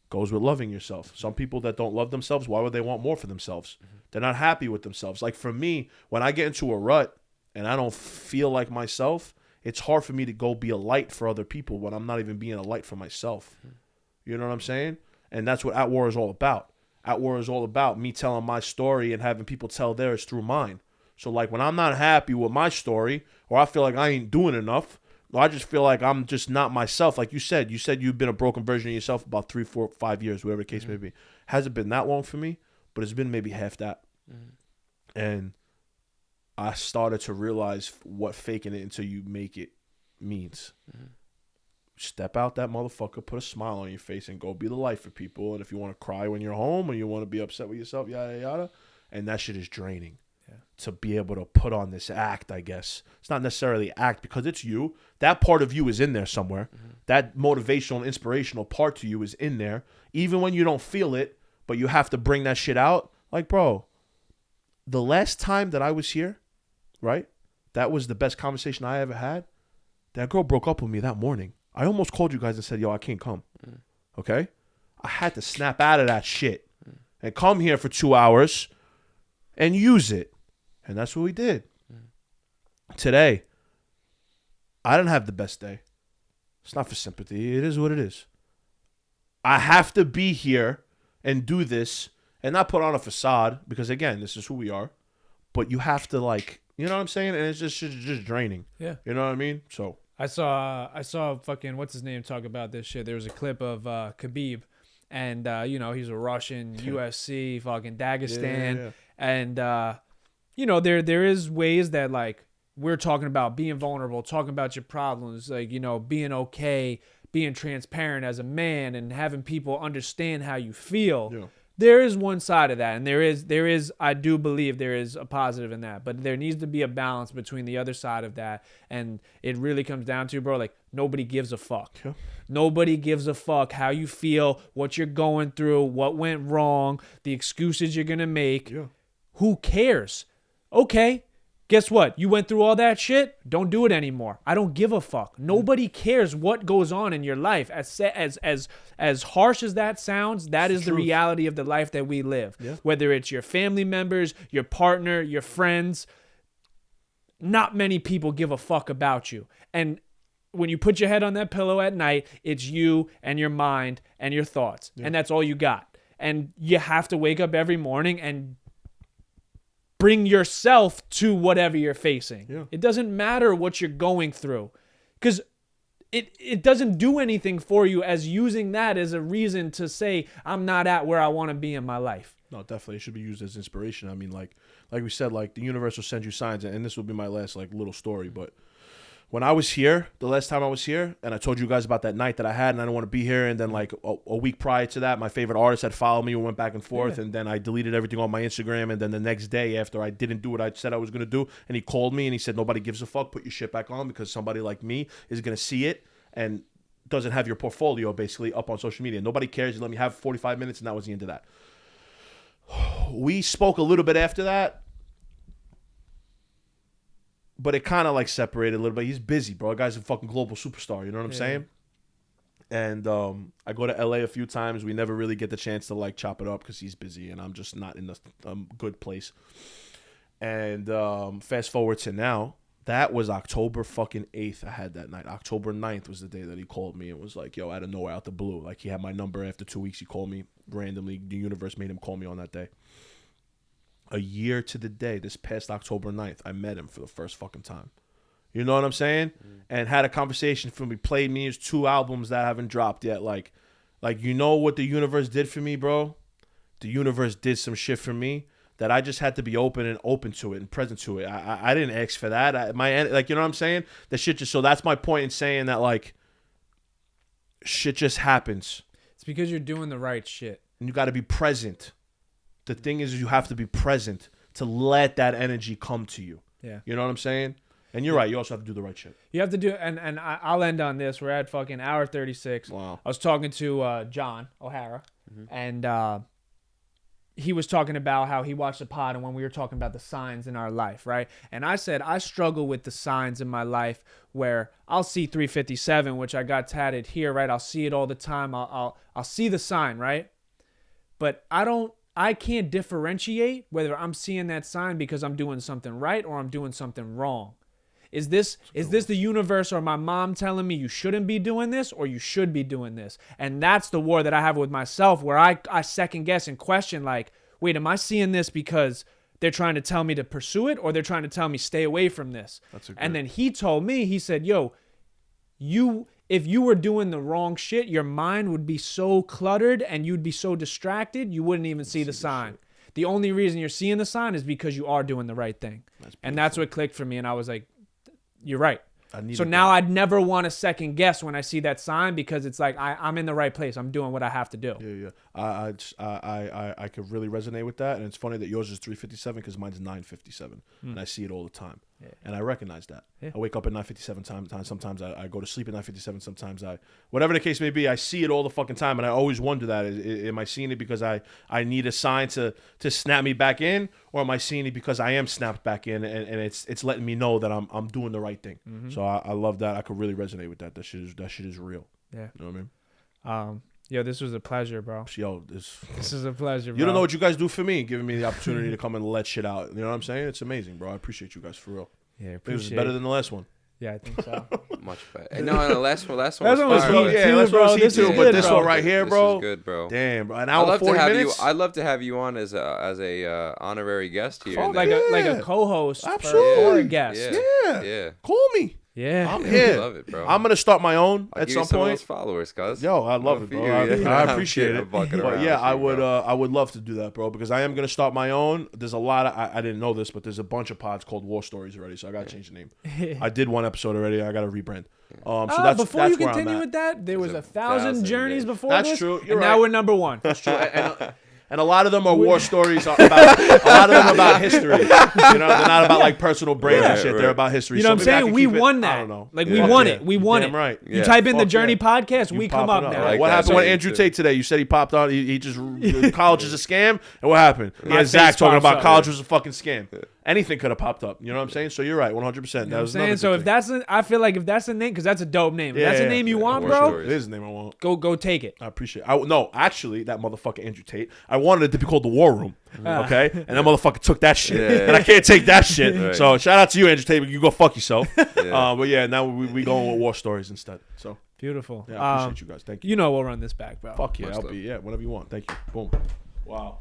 goes with loving yourself. Some people that don't love themselves, why would they want more for themselves? Mm-hmm. They're not happy with themselves. Like, for me, when I get into a rut and I don't feel like myself, it's hard for me to go be a light for other people when I'm not even being a light for myself. Mm-hmm. You know what I'm saying? And that's what At War is all about. At War is all about me telling my story and having people tell theirs through mine. So, like, when I'm not happy with my story, or I feel like I ain't doing enough, or I just feel like I'm just not myself, like you said you've been a broken version of yourself about 3, 4, 5 years, whatever the case may be. Hasn't been that long for me, but it's been maybe half that. Mm-hmm. And I started to realize what faking it until you make it means. Mm-hmm. Step out that motherfucker, put a smile on your face, and go be the light for people. And if you want to cry when you're home, or you want to be upset with yourself, yada, yada, and that shit is draining. To be able to put on this act, I guess. It's not necessarily act because it's you. That part of you is in there somewhere. Mm-hmm. That motivational, inspirational part to you is in there. Even when you don't feel it, but you have to bring that shit out. Like, bro, the last time that I was here, right? That was the best conversation I ever had. That girl broke up with me that morning. I almost called you guys and said, yo, I can't come. Mm. Okay? I had to snap out of that shit and come here for 2 hours and use it. And that's what we did. Today, I didn't have the best day. It's not for sympathy. It is what it is. I have to be here and do this and not put on a facade because, again, this is who we are. But you have to, like, you know what I'm saying? And it's just draining. Yeah. You know what I mean? So I saw fucking, what's his name, talk about this shit. There was a clip of Kpis. And, he's a Russian, UFC, fucking Dagestan. Yeah. And, there is ways that, like, we're talking about being vulnerable, talking about your problems, like, being okay, being transparent as a man and having people understand how you feel. Yeah. there is one side of that, and there is I do believe there is a positive in that, but there needs to be a balance between the other side of that, and it really comes down to, bro, like, nobody gives a fuck. Yeah. Nobody gives a fuck how you feel, what you're going through, what went wrong, the excuses you're gonna make. Yeah. Who cares? Okay. Guess what? You went through all that shit. Don't do it anymore. I don't give a fuck. Nobody cares what goes on in your life. As harsh as that sounds, that is the reality of the life that we live. Yeah. Whether it's your family members, your partner, your friends, not many people give a fuck about you. And when you put your head on that pillow at night, it's you and your mind and your thoughts. Yeah. And that's all you got. And you have to wake up every morning and bring yourself to whatever you're facing. Yeah. It doesn't matter what you're going through, because it doesn't do anything for you as using that as a reason to say, I'm not at where I want to be in my life. No, definitely. It should be used as inspiration. I mean, like we said, like, the universe will send you signs, and this will be my last, like, little story, but when I was here, the last time I was here, and I told you guys about that night that I had, and I didn't want to be here, and then, like, a week prior to that, my favorite artist had followed me. We went back and forth, and then I deleted everything on my Instagram, and then the next day after I didn't do what I said I was going to do, and he called me, and he said, nobody gives a fuck, put your shit back on, because somebody like me is going to see it and doesn't have your portfolio, basically, up on social media. Nobody cares. You let me have 45 minutes, and that was the end of that. We spoke a little bit after that, but it kind of, like, separated a little bit. He's busy, bro. The guy's a fucking global superstar. You know what I'm saying? And I go to LA a few times. We never really get the chance to, like, chop it up because he's busy, and I'm just not in a good place. And fast forward to now, that was October fucking 8th I had that night. October 9th was the day that he called me and was like, yo, out of nowhere, out the blue. Like, he had my number after 2 weeks. He called me randomly. The universe made him call me on that day. A year to the day, this past October 9th, I met him for the first fucking time. You know what I'm saying? And had a conversation for me, played me his 2 albums that haven't dropped yet. Like, you know what the universe did for me, bro? The universe did some shit for me that I just had to be open to it and present to it. I didn't ask for that. Like, you know what I'm saying? The shit just, so that's my point in saying that, like, shit just happens. It's because you're doing the right shit. And you got to be present. The thing is, you have to be present to let that energy come to you. Yeah. You know what I'm saying? And you're right. You also have to do the right shit. You have to do, and I'll end on this. We're at fucking hour 36. Wow. I was talking to John O'Hara, and he was talking about how he watched the pod, and when we were talking about the signs in our life, right? And I said, I struggle with the signs in my life where I'll see 357, which I got tatted here, right? I'll see it all the time. I'll see the sign, right? But I can't differentiate whether I'm seeing that sign because I'm doing something right or I'm doing something wrong. Is this the universe or my mom telling me you shouldn't be doing this or you should be doing this? And that's the war that I have with myself, where I second guess and question, like, wait, am I seeing this because they're trying to tell me to pursue it or they're trying to tell me stay away from this? And then he told me, he said, yo, if you were doing the wrong shit, your mind would be so cluttered and you'd be so distracted, you wouldn't even see the sign. The only reason you're seeing the sign is because you are doing the right thing. And that's what clicked for me. And I was like, you're right. So now I'd never want to second guess when I see that sign, because it's like I'm in the right place. I'm doing what I have to do. Yeah. I could really resonate with that, and it's funny that yours is 3:57 because mine's 9:57, and I see it all the time, and I recognize that. Yeah. I wake up at 9:57 times. Sometimes I go to sleep at 9:57. Sometimes whatever the case may be, I see it all the fucking time, and I always wonder that am I seeing it because I need a sign to snap me back in, or am I seeing it because I am snapped back in, and it's letting me know that I'm doing the right thing. Mm-hmm. So I love that. I could really resonate with that. That shit is real. Yeah. You know what I mean? Yo, this was a pleasure, bro. Yo, this is a pleasure, bro. You don't know what you guys do for me, giving me the opportunity to come and let shit out. You know what I'm saying? It's amazing, bro. I appreciate you guys for real. Yeah, it was better than the last one. Yeah, I think so. Much better. No, the last one was fire. Yeah, last one was heat too, but this one right here, bro. This is good, bro. Damn, bro. An hour 40 minutes. I'd love to have you on as a honorary guest here. Like a co-host. Absolutely. Or a guest. Yeah. Call me. Yeah, I'm here. I love it, bro. I'm gonna start my own I'll at give some you some point. of those followers, cuz. Yo, I love it, bro. I appreciate it. But yeah, I would love to do that, bro, because I am gonna start my own. There's a lot of I didn't know this, but there's a bunch of pods called War Stories already, so I gotta change the name. I did one episode already. I gotta rebrand. So that's before you continue with that, there was 1,000 journeys before this. That's true. Now we're number one. That's true. And a lot of them are war stories about a lot of them are about history. You know, they're not about like personal brains and shit. They're about history. You know what I'm saying? We won that. I don't know. Like we won it. We won it. Right. You type in the Journey podcast, we come up now. Like what happened with Andrew Tate today? You said he popped out. He just college is a scam. And what happened? Yeah, Zach talking about college was a fucking scam. Anything could have popped up. You know what I'm saying? So you're right, 100%. You know what I'm saying? So if that's, I feel like if that's the name, because that's a dope name. If that's the name you want, bro. It is the name I want. Go take it. I appreciate it. No, actually, that motherfucker Andrew Tate, I wanted it to be called The War Room. Okay? And that motherfucker took that shit. And I can't take that shit. Right. So shout out to you, Andrew Tate. You go fuck yourself. But yeah, now we going with war stories instead. So beautiful. Yeah, I appreciate you guys. Thank you. You know we'll run this back, bro. Fuck yeah. I'll be, whenever you want. Thank you. Boom. Wow.